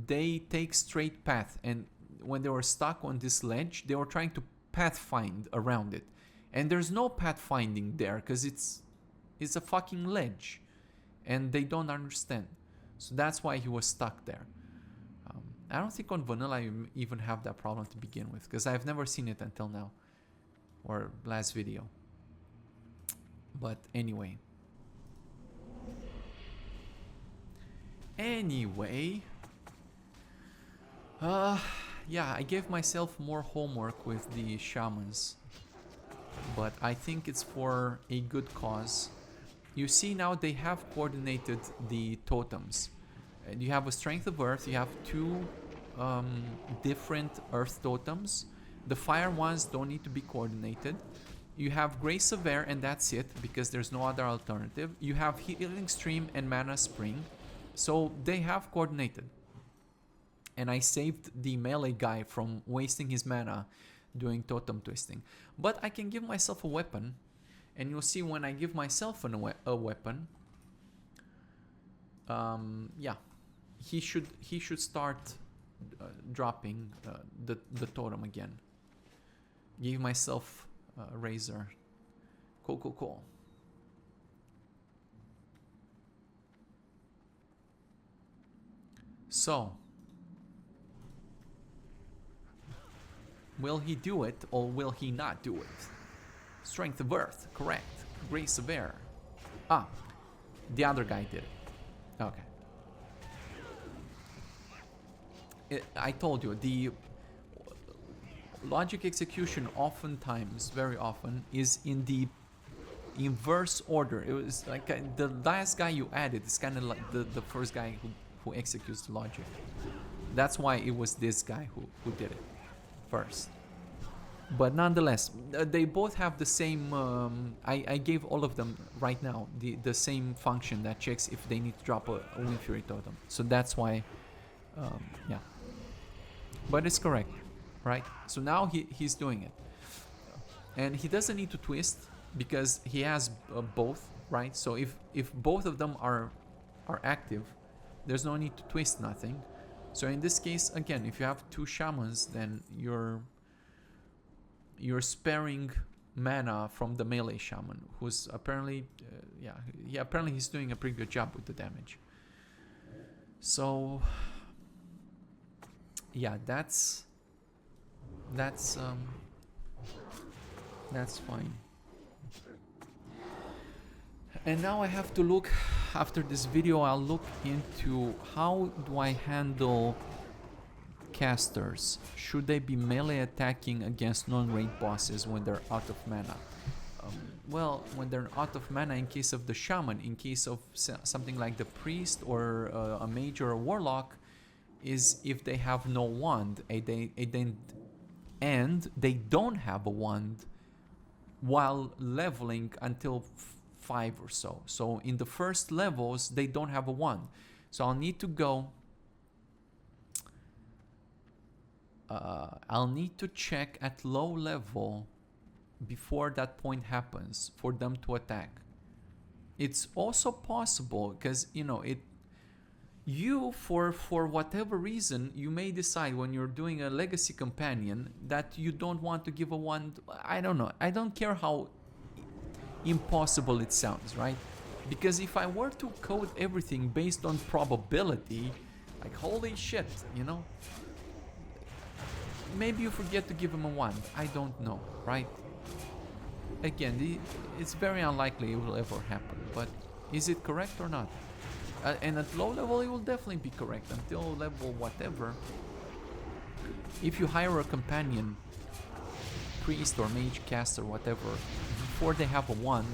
they take straight path, and when they were stuck on this ledge, they were trying to pathfind around it. And there's no pathfinding there because it's a fucking ledge, and they don't understand. So that's why he was stuck there. I don't think on vanilla you even have that problem to begin with, because I've never seen it until now, or last video. But anyway. Yeah, I gave myself more homework with the shamans, but I think it's for a good cause. You see now they have coordinated the totems. And you have a Strength of Earth, you have two different Earth totems. The fire ones don't need to be coordinated. You have Grace of Air, and that's it, because there's no other alternative. You have Healing Stream and Mana Spring, so they have coordinated. And I saved the melee guy from wasting his mana doing totem twisting. But I can give myself a weapon, and you'll see when I give myself a weapon, yeah, he should start dropping the totem again. Give myself a razor. Cool. So, will he do it or will he not do it? Strength of Earth, correct. Grace of Air. Ah, the other guy did it. Okay. I told you, the logic execution oftentimes, very often, is in the inverse order. It was like the last guy you added is kind of like the first guy who executes the logic. That's why it was this guy who did it first. But nonetheless, they both have the same, I gave all of them right now the same function that checks if they need to drop a Wind Fury totem. So that's why, yeah. But it's correct, right? So now he's doing it. And he doesn't need to twist because he has both, right? So if both of them are active, there's no need to twist nothing. So in this case, again, if you have two shamans, then you're sparing mana from the melee shaman, who's apparently, apparently he's doing a pretty good job with the damage. So, yeah, that's fine. And now I have to look, after this video, I'll look into how do I handle casters. Should they be melee attacking against non-raid bosses when they're out of mana? Well, when they're out of mana in case of the shaman, in case of something like the priest or a mage or a warlock, is if they have no wand and they don't have a wand while leveling until 5 or so. So in the first levels, they don't have a wand. So I'll need to go. I'll need to check at low level before that point happens for them to attack. It's also possible because, you know, you for whatever reason you may decide when you're doing a legacy companion that you don't want to give a one. I don't know, I don't care how impossible it sounds, right? Because if I were to code everything based on probability, like holy shit, you know, maybe you forget to give him a 1. I don't know, right? Again, it's very unlikely it will ever happen, but is it correct or not? And at low level it will definitely be correct. Until level whatever, if you hire a companion priest or mage caster, whatever, before they have a 1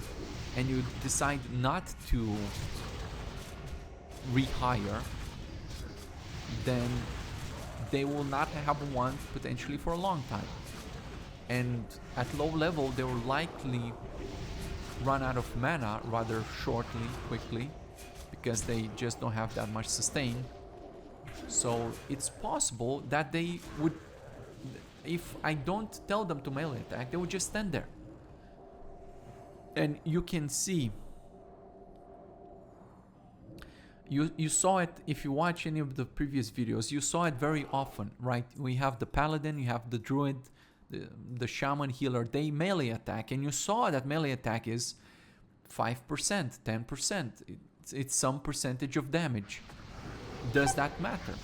and you decide not to rehire, then they will not have a 1 potentially for a long time. And at low level they will likely run out of mana rather shortly, quickly, because they just don't have that much sustain. So it's possible that they would, if I don't tell them to melee attack, they would just stand there. And you can see, you saw it if you watch any of the previous videos, you saw it very often, right? We have the paladin, you have the druid, the shaman healer, they melee attack, and you saw that melee attack is 5%, 10%. It's some percentage of damage. Does that matter?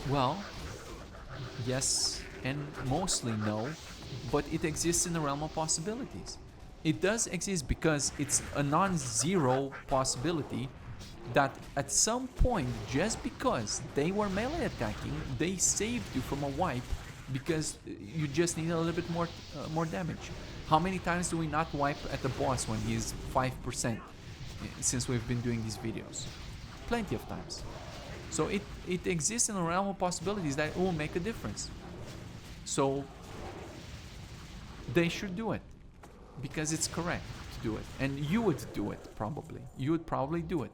Well, yes, and mostly no, but it exists in the realm of possibilities. It does exist because it's a non-zero possibility that at some point, just because they were melee attacking, they saved you from a wipe because you just need a little bit more damage. How many times do we not wipe at the boss when he's 5%? Since we've been doing these videos, plenty of times. So it exists in the realm of possibilities that it will make a difference. So they should do it because it's correct to do it, and you would do it probably. You would probably do it,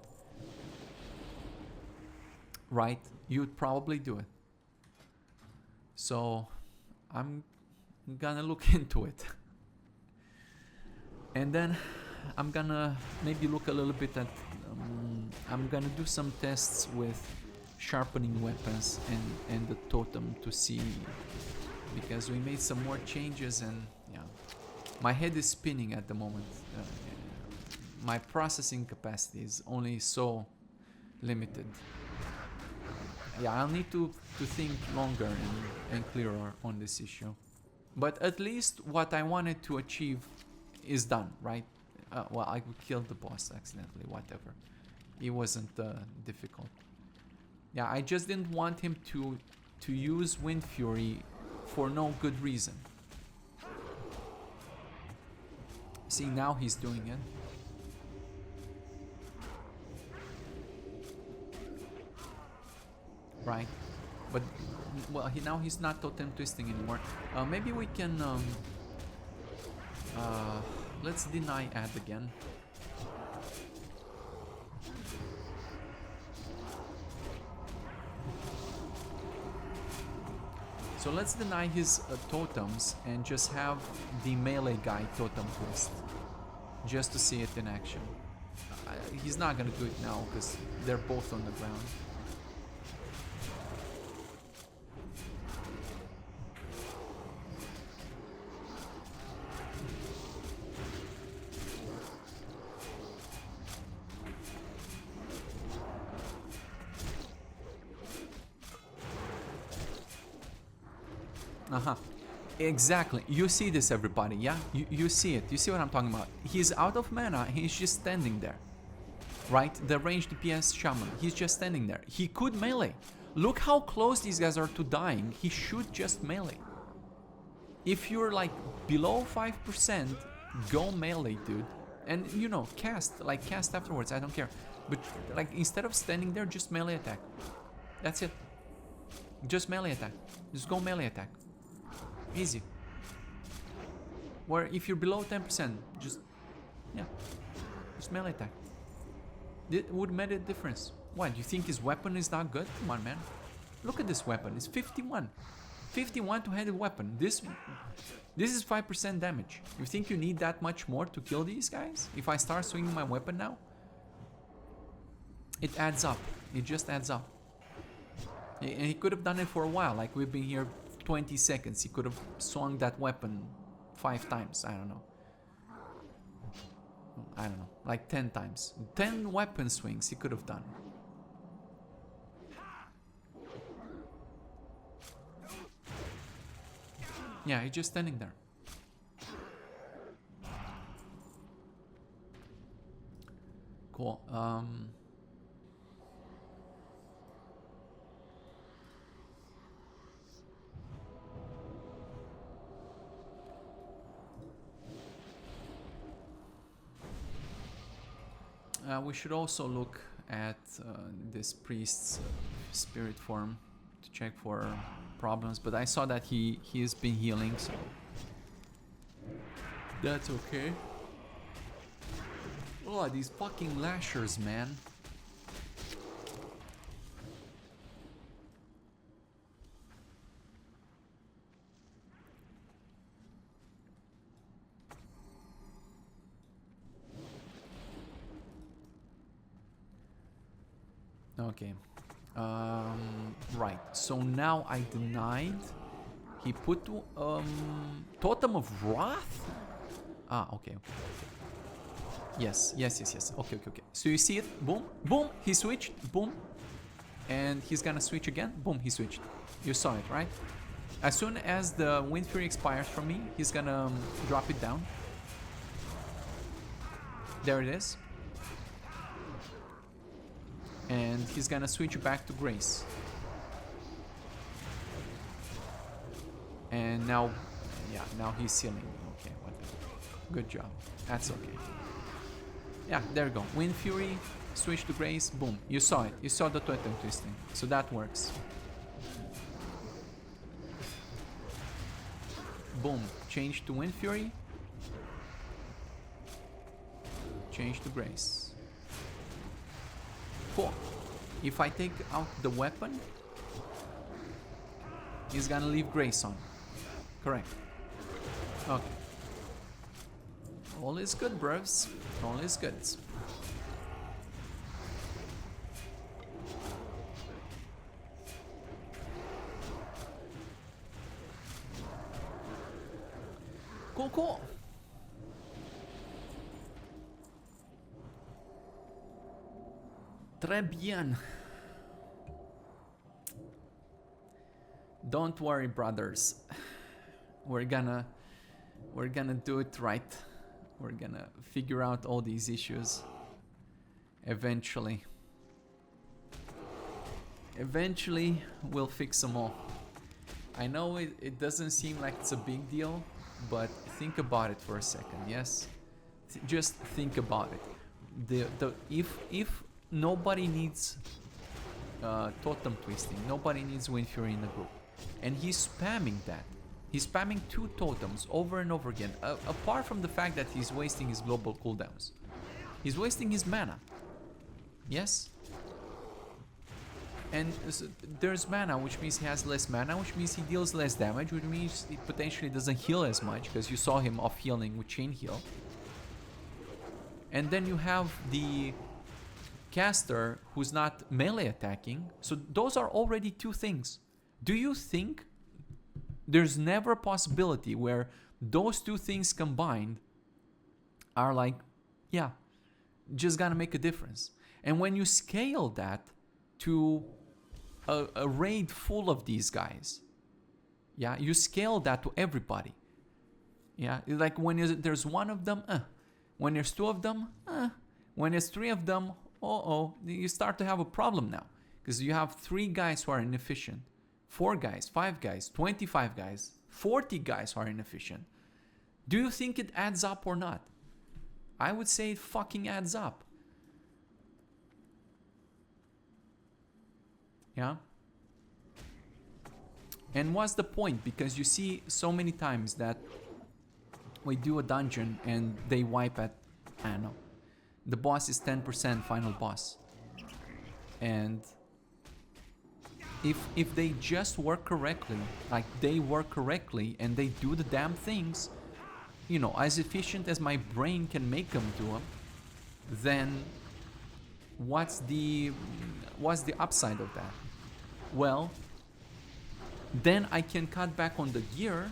right? You would probably do it. So I'm gonna look into it, and then I'm gonna maybe look a little bit at I'm gonna do some tests with sharpening weapons and the totem to see, because we made some more changes, and yeah, my head is spinning at the moment. My processing capacity is only so limited. Yeah, I'll need to think longer and clearer on this issue, but at least what I wanted to achieve is done, right? Well, I killed the boss accidentally, whatever. It wasn't difficult. Yeah, I just didn't want him to use Wind Fury for no good reason. See, now he's doing it. Right? But, well, now he's not totem twisting anymore. Maybe we can... let's deny add again. So let's deny his totems and just have the melee guy totem twist, just to see it in action. He's not gonna do it now because they're both on the ground. Exactly. You see this, everybody, yeah? You see it. You see what I'm talking about. He's out of mana. He's just standing there. Right? The ranged DPS shaman. He's just standing there. He could melee. Look how close these guys are to dying. He should just melee. If you're like below 5%, go melee, dude. And you know, cast afterwards. I don't care. But like, instead of standing there, just melee attack. That's it. Just melee attack. Just go melee attack. Easy. Where if you're below 10%, just melee attack. It would make a difference. What, do you think his weapon is not good? Come on, man. Look at this weapon. It's 51. 51 two-handed weapon. This is 5% damage. You think you need that much more to kill these guys? If I start swinging my weapon now? It adds up. It just adds up. And he could have done it for a while. Like, we've been here 20 seconds. He could have swung that weapon 5 times. I don't know. Like 10 times. 10 weapon swings he could have done. Yeah, he's just standing there. Cool. We should also look at this priest's spirit form to check for problems, but I saw that he has been healing, so that's okay. Oh, these fucking lashers, man. Okay. Right. So now I denied. He put Totem of Wrath? Ah, okay. Yes. Okay. So you see it? Boom. Boom. He switched. Boom. And he's gonna switch again. Boom. He switched. You saw it, right? As soon as the Wind Fury expires from me, he's gonna drop it down. There it is. And he's gonna switch back to Grace. And now, yeah, now he's sealing. Okay, whatever. Good job. That's okay. Yeah, there you go. Wind Fury, switch to Grace, boom. You saw it. You saw the totem twisting. So that works. Boom. Change to Wind Fury. Change to Grace. Cool. If I take out the weapon, he's gonna leave Grace on. Correct. Okay. All is good, bros. All is good. Cool. Très bien. Don't worry, brothers. We're gonna do it right. We're gonna figure out all these issues eventually. Eventually, we'll fix them all. I know it doesn't seem like it's a big deal, but think about it for a second, yes? Just think about it. If nobody needs totem twisting, nobody needs Wind Fury in the group, and he's spamming that. He's spamming 2 totems over and over again, apart from the fact that he's wasting his global cooldowns. He's wasting his mana. Yes? And there's mana, which means he has less mana, which means he deals less damage, which means he potentially doesn't heal as much, because you saw him off healing with Chain Heal. And then you have the caster who's not melee attacking. So those are already 2 things. Do you think there's never a possibility where those 2 things combined are like, yeah, just gonna make a difference? And when you scale that to a raid full of these guys, yeah, you scale that to everybody. Yeah, like when there's 1 of them, when there's 2 of them, when there's 3 of them, you start to have a problem now, because you have 3 guys who are inefficient, 4 guys, 5 guys, 25 guys, 40 guys who are inefficient. Do you think it adds up or not? I would say it fucking adds up. Yeah? And what's the point? Because you see so many times that we do a dungeon and they wipe at, I don't know, the boss is 10% final boss. And If they just work correctly, like they work correctly and they do the damn things, you know, as efficient as my brain can make them do them, then what's the upside of that? Well, then I can cut back on the gear,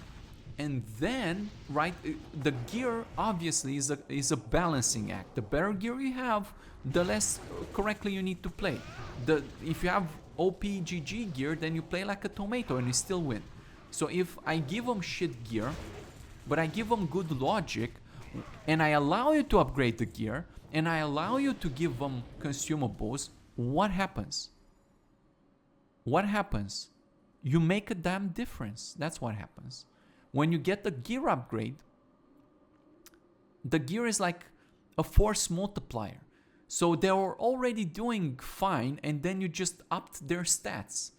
and then, right, the gear obviously is a balancing act. The better gear you have, the less correctly you need to play. If you have OPGG gear, then you play like a tomato and you still win. So if I give them shit gear, but I give them good logic, and I allow you to upgrade the gear, and I allow you to give them consumables, what happens? What happens? You make a damn difference. That's what happens. When you get the gear upgrade, the gear is like a force multiplier. So they were already doing fine, and then you just upped their stats.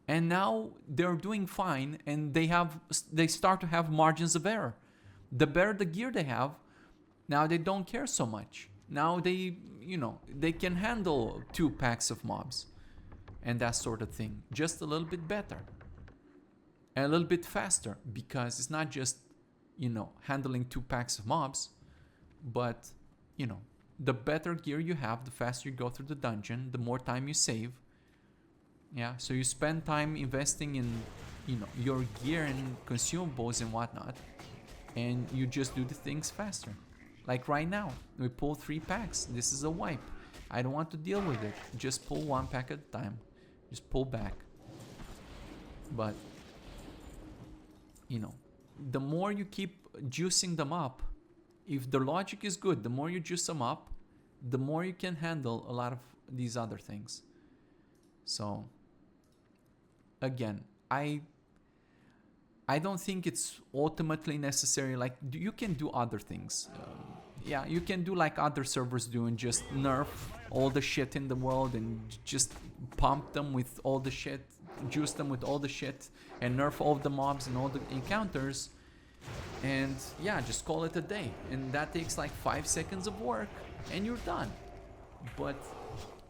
And now they're doing fine, and they start to have margins of error. The better the gear they have, now they don't care so much. Now they can handle 2 packs of mobs and that sort of thing. Just a little bit better. And a little bit faster, because it's not just, handling 2 packs of mobs, but, the better gear you have, the faster you go through the dungeon, the more time you save. Yeah, so you spend time investing in, your gear and consumables and whatnot, and you just do the things faster. Like right now, we pull 3 packs. This is a wipe. I don't want to deal with it. Just pull 1 pack at a time. Just pull back. But, the more you keep juicing them up, if the logic is good, the more you juice them up, the more you can handle a lot of these other things. So, again, I don't think it's ultimately necessary. Like, you can do other things. Yeah, you can do like other servers do and just nerf all the shit in the world and just pump them with all the shit, juice them with all the shit, and nerf all the mobs and all the encounters. And yeah, just call it a day. And that takes like 5 seconds of work and you're done. But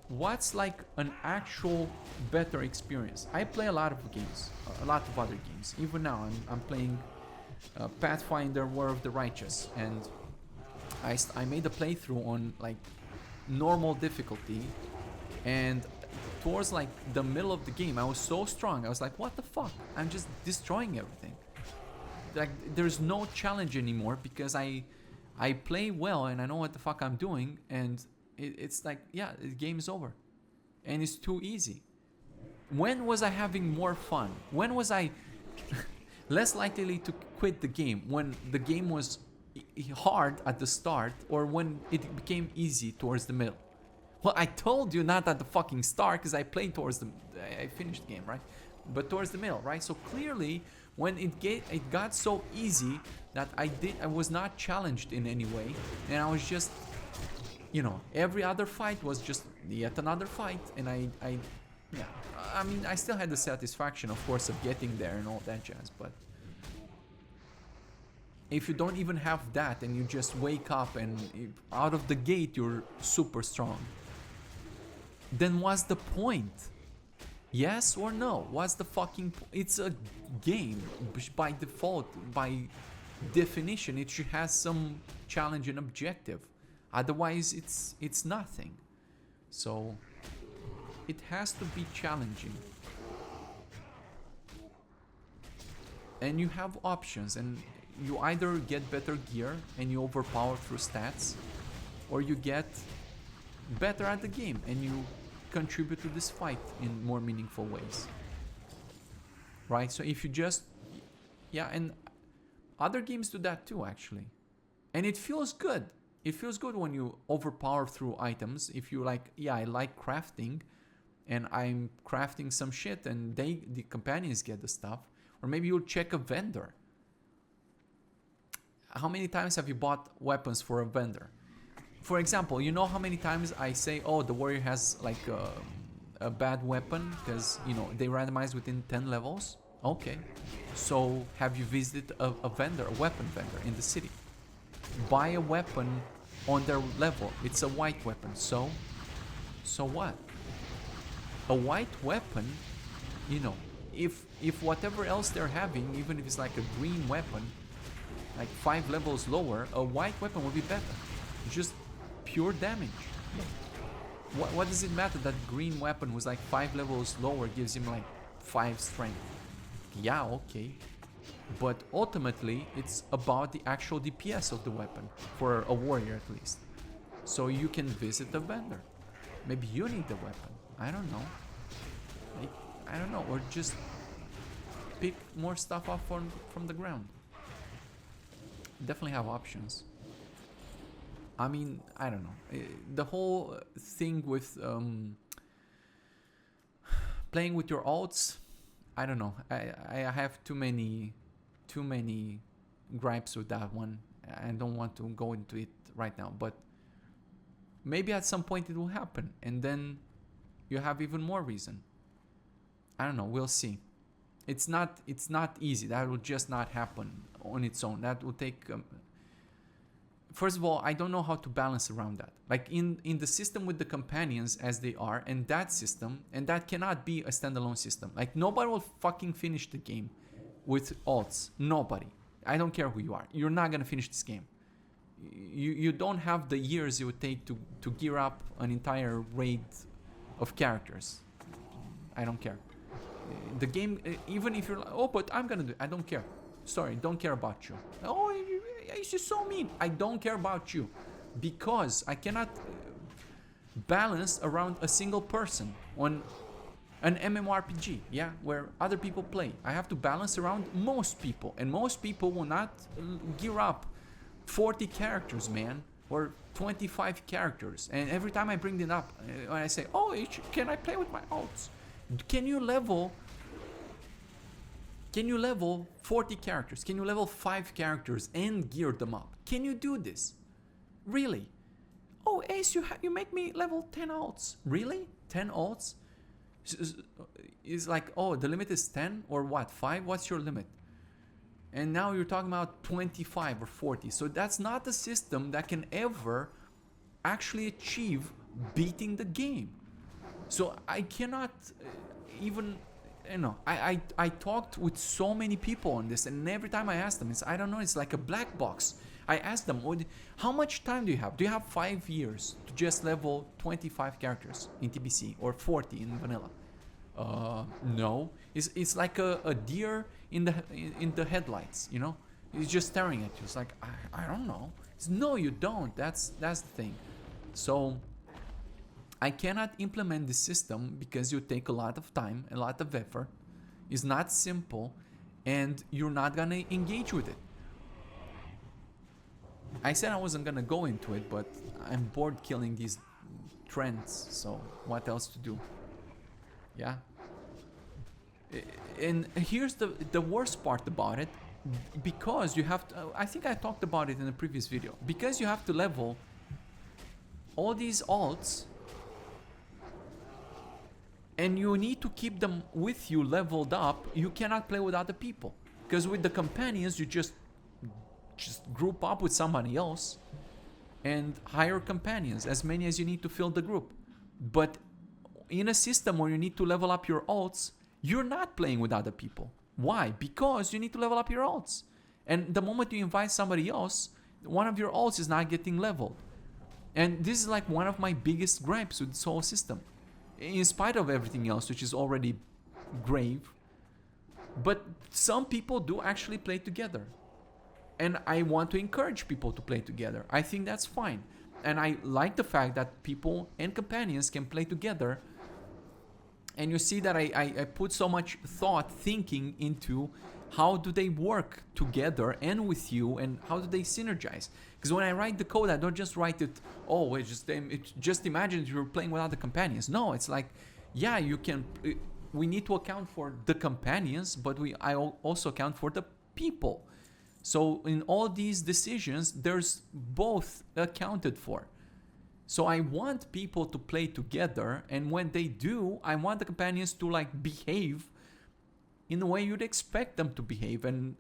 what's like an actual better experience? I play a lot of games, a lot of other games. Even now, I'm playing Pathfinder War of the Righteous, and I made a playthrough on like normal difficulty, and towards like the middle of the game, I was so strong. I was like, what the fuck? I'm just destroying everything. Like, there's no challenge anymore because I play well and I know what the fuck I'm doing, and it's like, yeah, the game is over. And it's too easy. When was I having more fun? When was I less likely to quit the game? When the game was hard at the start, or when it became easy towards the middle? Well, I told you not at the fucking start, because I played I finished the game, right? But towards the middle, right? So clearly, when it got so easy that I was not challenged in any way, and I was just, every other fight was just yet another fight, and I mean, I still had the satisfaction, of course, of getting there and all that jazz, but if you don't even have that and you just wake up and out of the gate you're super strong, then what's the point? Yes or no? What's the fucking It's a game. By default, by definition, it should have some challenge and objective. Otherwise, it's nothing. So, it has to be challenging. And you have options, and you either get better gear and you overpower through stats, or you get better at the game and you contribute to this fight in more meaningful ways, right? So if you just, and other games do that too, actually, and it feels good. It feels good when you overpower through items. If you like, I like crafting, and I'm crafting some shit, and the companions get the stuff, or maybe you'll check a vendor. How many times have you bought weapons for a vendor? For example, you know how many times I say, oh, the warrior has like a bad weapon because, they randomize within 10 levels? Okay. So have you visited a vendor, a weapon vendor in the city? Buy a weapon on their level. It's a white weapon. So what? A white weapon you know, if whatever else they're having, even if it's like a green weapon, like 5 levels lower, a white weapon would be better. Just pure damage. What does it matter that green weapon was like 5 levels lower gives him like 5 strength? Yeah, okay. But ultimately, it's about the actual DPS of the weapon, for a warrior at least. So you can visit the vendor. Maybe you need the weapon. I don't know. Like, I don't know. Or just pick more stuff up from the ground. Definitely have options. I mean, I don't know. The whole thing with playing with your ults, I don't know. I have too many gripes with that one. I don't want to go into it right now, but maybe at some point it will happen, and then you have even more reason. I don't know. We'll see. It's not easy. That will just not happen on its own. That will take. First of all, I don't know how to balance around that. Like in the system with the companions as they are, and that system, and that cannot be a standalone system. Like nobody will fucking finish the game with ults. Nobody. I don't care who you are. You're not gonna finish this game. You don't have the years it would take to gear up an entire raid of characters. I don't care. The game, even if you're like, oh, but I'm gonna do it. I don't care. Sorry, don't care about you. Oh, it's just so mean. I don't care about you because I cannot balance around a single person on an MMORPG, yeah, where other people play. I have to balance around most people, and most people will not gear up 40 characters, man, or 25 characters. And every time I bring it up, when I say, oh, can I play with my ults? Can you level 40 characters? Can you level 5 characters and gear them up? Can you do this? Really? Oh, Ace, you make me level 10 ults. Really? 10 ults? It's like, oh, the limit is 10 or what? 5? What's your limit? And now you're talking about 25 or 40. So that's not a system that can ever actually achieve beating the game. So I cannot even, you know, I talked with so many people on this, and every time I ask them, I don't know, it's like a black box. I asked them, how much time do you have? Do you have 5 years to just level 25 characters in TBC or 40 in vanilla? No. It's like a deer in the headlights, you know? It's just staring at you. It's like, I don't know. No, you don't. That's the thing. So I cannot implement this system because you take a lot of time, a lot of effort. It's not simple, and you're not gonna engage with it. I said I wasn't gonna go into it, but I'm bored killing these trends, so what else to do? Yeah. And here's the worst part about it, because you have to, I think I talked about it in a previous video, because you have to level all these alts, and you need to keep them with you leveled up. You cannot play with other people, because with the companions you just group up with somebody else and hire companions, as many as you need to fill the group. But in a system where you need to level up your alts, you're not playing with other people. Why? Because you need to level up your alts, and the moment you invite somebody else, one of your alts is not getting leveled. And this is like one of my biggest gripes with this whole system, in spite of everything else, which is already grave. But some people do actually play together, and I want to encourage people to play together. I think that's fine, and I like the fact that people and companions can play together. And you see that I put so much thinking into how do they work together and with you, and how do they synergize. Because when I write the code, I don't just write it, oh, just imagine you're playing with other companions. No, it's like, yeah, you can, we need to account for the companions, but I also account for the people. So in all these decisions, there's both accounted for. So I want people to play together, and when they do, I want the companions to like behave in the way you'd expect them to behave, and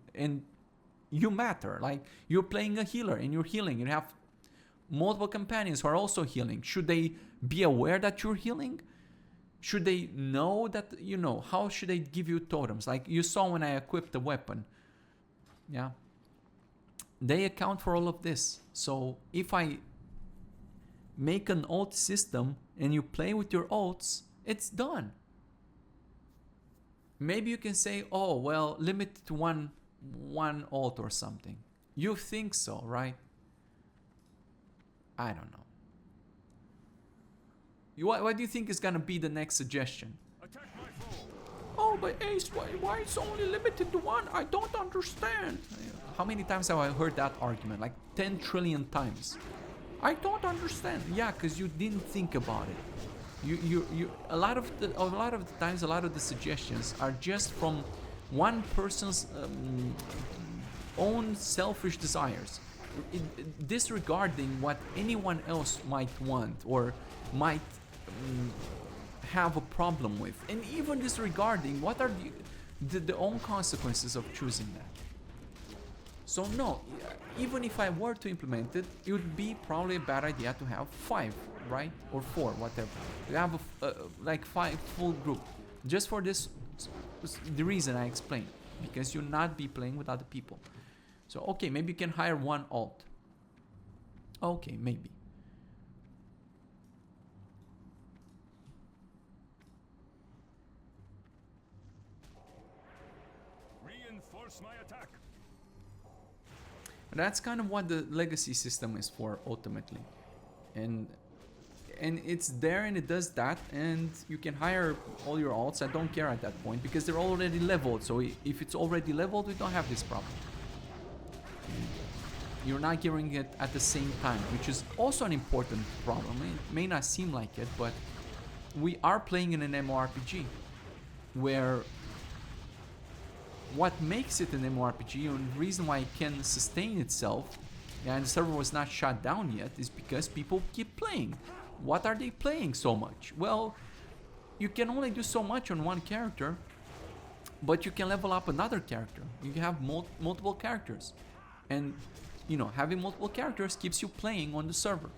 you matter. Like, you're playing a healer and you're healing, and you have multiple companions who are also healing. Should they be aware that you're healing? Should they know that, you know, how should they give you totems? Like you saw when I equipped the weapon. Yeah. They account for all of this. So if I make an ult system and you play with your ults, it's done. Maybe you can say, oh, well, limit to one ult or something. You think so, right? I don't know. What do you think is gonna be the next suggestion? Oh, but Ace, why it's only limited to one? I don't understand. How many times have I heard that argument? Like 10 trillion times. I don't understand. Yeah, because you didn't think about it. A lot of the times, a lot of the suggestions are just from one person's own selfish desires, disregarding what anyone else might want or might have a problem with, and even disregarding what are the own consequences of choosing that. So no, even if I were to implement it, it would be probably a bad idea to have 5, right? Or 4, whatever. You have like 5 full group, just for this, the reason I explained, because you'll not be playing with other people. So okay, maybe you can hire one ult. Okay, maybe. Reinforce my attack. That's kind of what the legacy system is for ultimately, and it's there and it does that, and you can hire all your alts. I don't care at that point because they're already leveled. So if it's already leveled, we don't have this problem. You're not gearing it at the same time, which is also an important problem. It may not seem like it, but we are playing in an MMORPG where what makes it an MMORPG and the reason why it can sustain itself and the server was not shut down yet is because people keep playing. What are they playing so much? Well, you can only do so much on one character, but you can level up another character. You have multiple characters, and you know, having multiple characters keeps you playing on the server,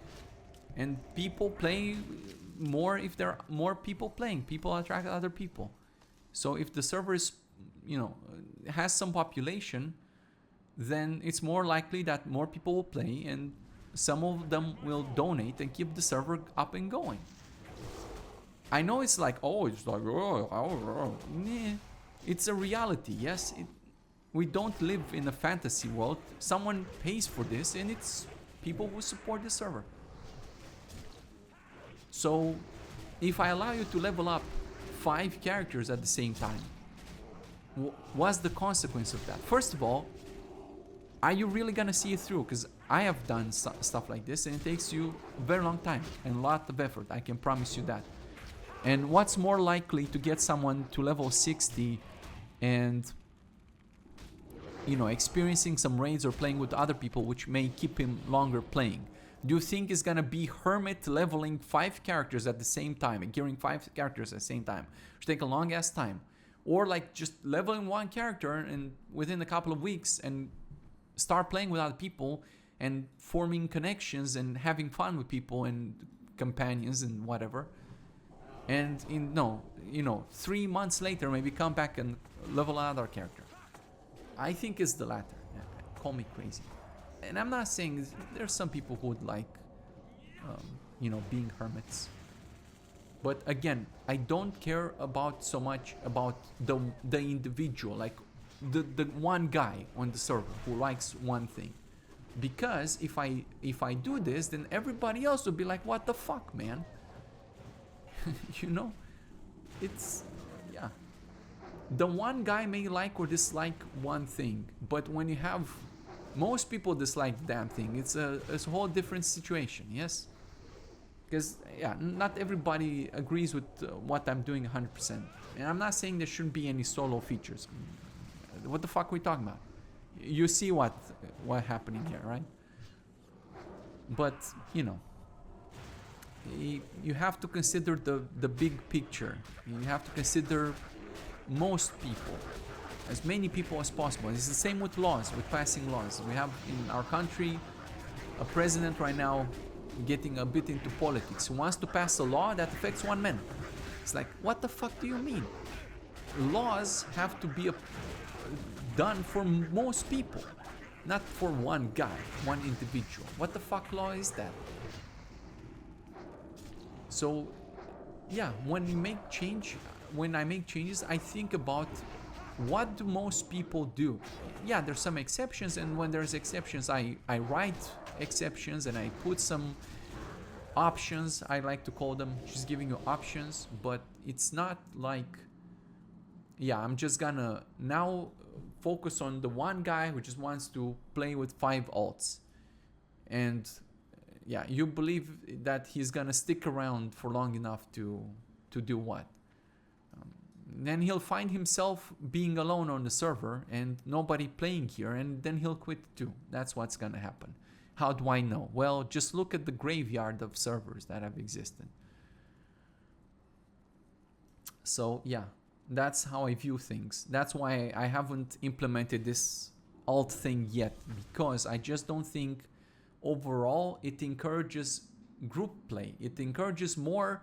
and people play more if there are more people playing. People attract other people. So if the server is, you know, has some population, then it's more likely that more people will play and some of them will donate and keep the server up and going. I know it's like, oh, it's like, nah. It's a reality, yes. We don't live in a fantasy world. Someone pays for this and it's people who support the server. So if I allow you to level up 5 characters at the same time, what's the consequence of that? First of all, are you really gonna see it through? Because I have done stuff like this and it takes you a very long time and a lot of effort, I can promise you that. And what's more likely to get someone to level 60 and, you know, experiencing some raids or playing with other people which may keep him longer playing? Do you think it's gonna be Hermit leveling 5 characters at the same time and gearing 5 characters at the same time? Which take a long ass time. Or like just leveling one character and within a couple of weeks and start playing with other people and forming connections and having fun with people and companions and whatever. And in 3 months later maybe come back and level another character. I think it's the latter. Yeah, call me crazy. And I'm not saying there's some people who would like being hermits. But again, I don't care about so much about the individual, like the one guy on the server who likes one thing. Because if I do this, then everybody else will be like, what the fuck, man? You know? It's, yeah. The one guy may like or dislike one thing, but when you have most people dislike the damn thing, it's a whole different situation, yes? Because, yeah, not everybody agrees with what I'm doing 100%. And I'm not saying there shouldn't be any solo features. What the fuck are we talking about? You see what happening here, right? But, you have to consider the big picture. You have to consider most people, as many people as possible. It's the same with laws, with passing laws. We have in our country a president right now getting a bit into politics. He wants to pass a law that affects one man. It's like, what the fuck do you mean? Laws have to be done for most people, not for one guy, one individual. What the fuck law is that? So yeah, when I make changes, I think about what do most people do. Yeah, there's some exceptions, and when there's exceptions, I write exceptions and I put some options, I like to call them, just giving you options. But it's not like, yeah, I'm just gonna now focus on the one guy who just wants to play with 5 alts, and yeah, you believe that he's gonna stick around for long enough to do what? Then he'll find himself being alone on the server and nobody playing here, and then he'll quit too. That's what's gonna happen. How do I know? Well, just look at the graveyard of servers that have existed. So yeah, that's how I view things. That's why I haven't implemented this alt thing yet, because I just don't think overall it encourages group play. It encourages more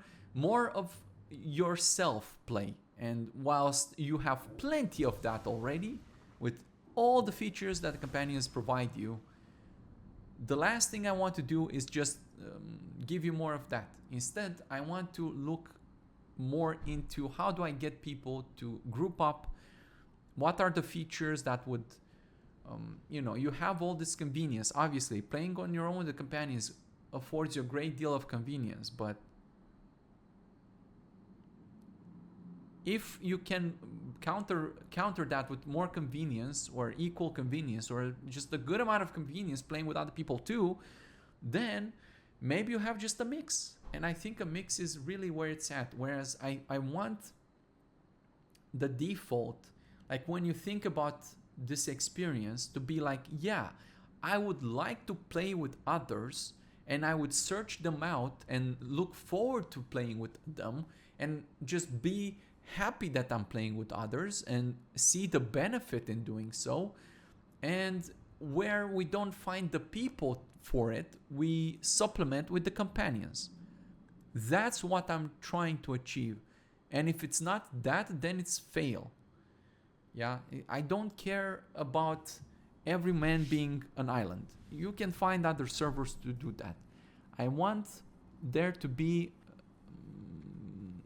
of yourself play. And whilst you have plenty of that already, with all the features that the companions provide you, the last thing I want to do is just give you more of that. Instead, I want to look more into how do I get people to group up, what are the features that would, you have all this convenience. Obviously, playing on your own with the companions affords you a great deal of convenience, but if you can counter that with more convenience or equal convenience or just a good amount of convenience playing with other people too, then maybe you have just a mix. And I think a mix is really where it's at. Whereas I want the default, like when you think about this experience, to be like, yeah, I would like to play with others and I would search them out and look forward to playing with them and just be happy that I'm playing with others and see the benefit in doing so. And where we don't find the people for it, we supplement with the companions. That's what I'm trying to achieve. And if it's not that, then it's fail. Yeah, I don't care about every man being an island. You can find other servers to do that. I want there to be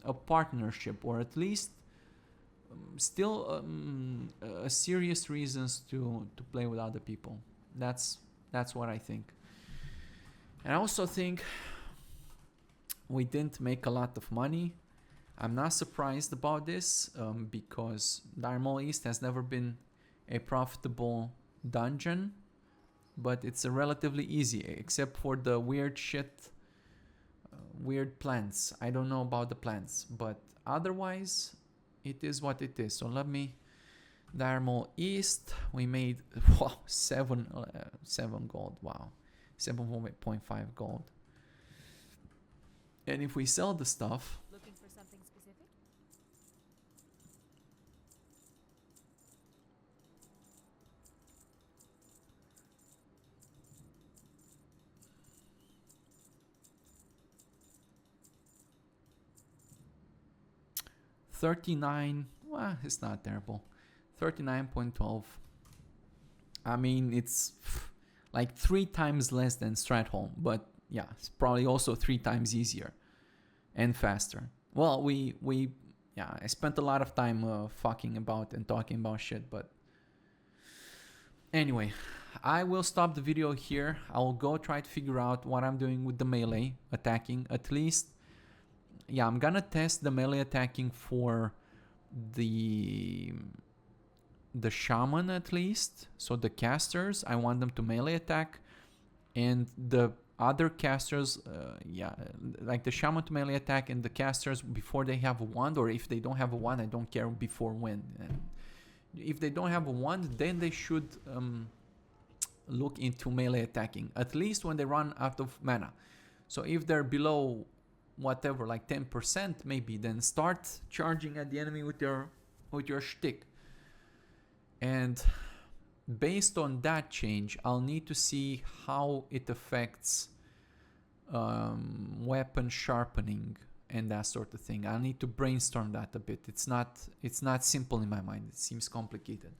a partnership, or at least still serious reasons to play with other people. That's what I think. And I also think we didn't make a lot of money. I'm not surprised about this because Maul East has never been a profitable dungeon, but it's a relatively easy, except for the weird shit, weird plants. I don't know about the plants, but otherwise it is what it is. So let me, Maul East, we made 7 gold. Wow, 7.5 gold. And if we sell the stuff, Looking for something specific? $39, well, it's not terrible. 39.12. I mean, it's like 3 times less than Stratholme, but yeah, it's probably also 3 times easier and faster. Well, I spent a lot of time fucking about and talking about shit, but anyway, I will stop the video here. I'll go try to figure out what I'm doing with the melee attacking. At least, yeah, I'm gonna test the melee attacking for the shaman at least. So the casters, I want them to melee attack, and the other casters, like the shaman to melee attack, and the casters before they have a wand, or if they don't have a wand, I don't care before when. And if they don't have a wand, then they should look into melee attacking, at least when they run out of mana. So if they're below whatever, like 10% maybe, then start charging at the enemy with your shtick. And based on that change, I'll need to see how it affects weapon sharpening and that sort of thing. I need to brainstorm that a bit. It's not simple in my mind. It seems complicated.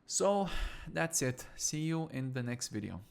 So that's it. See you in the next video.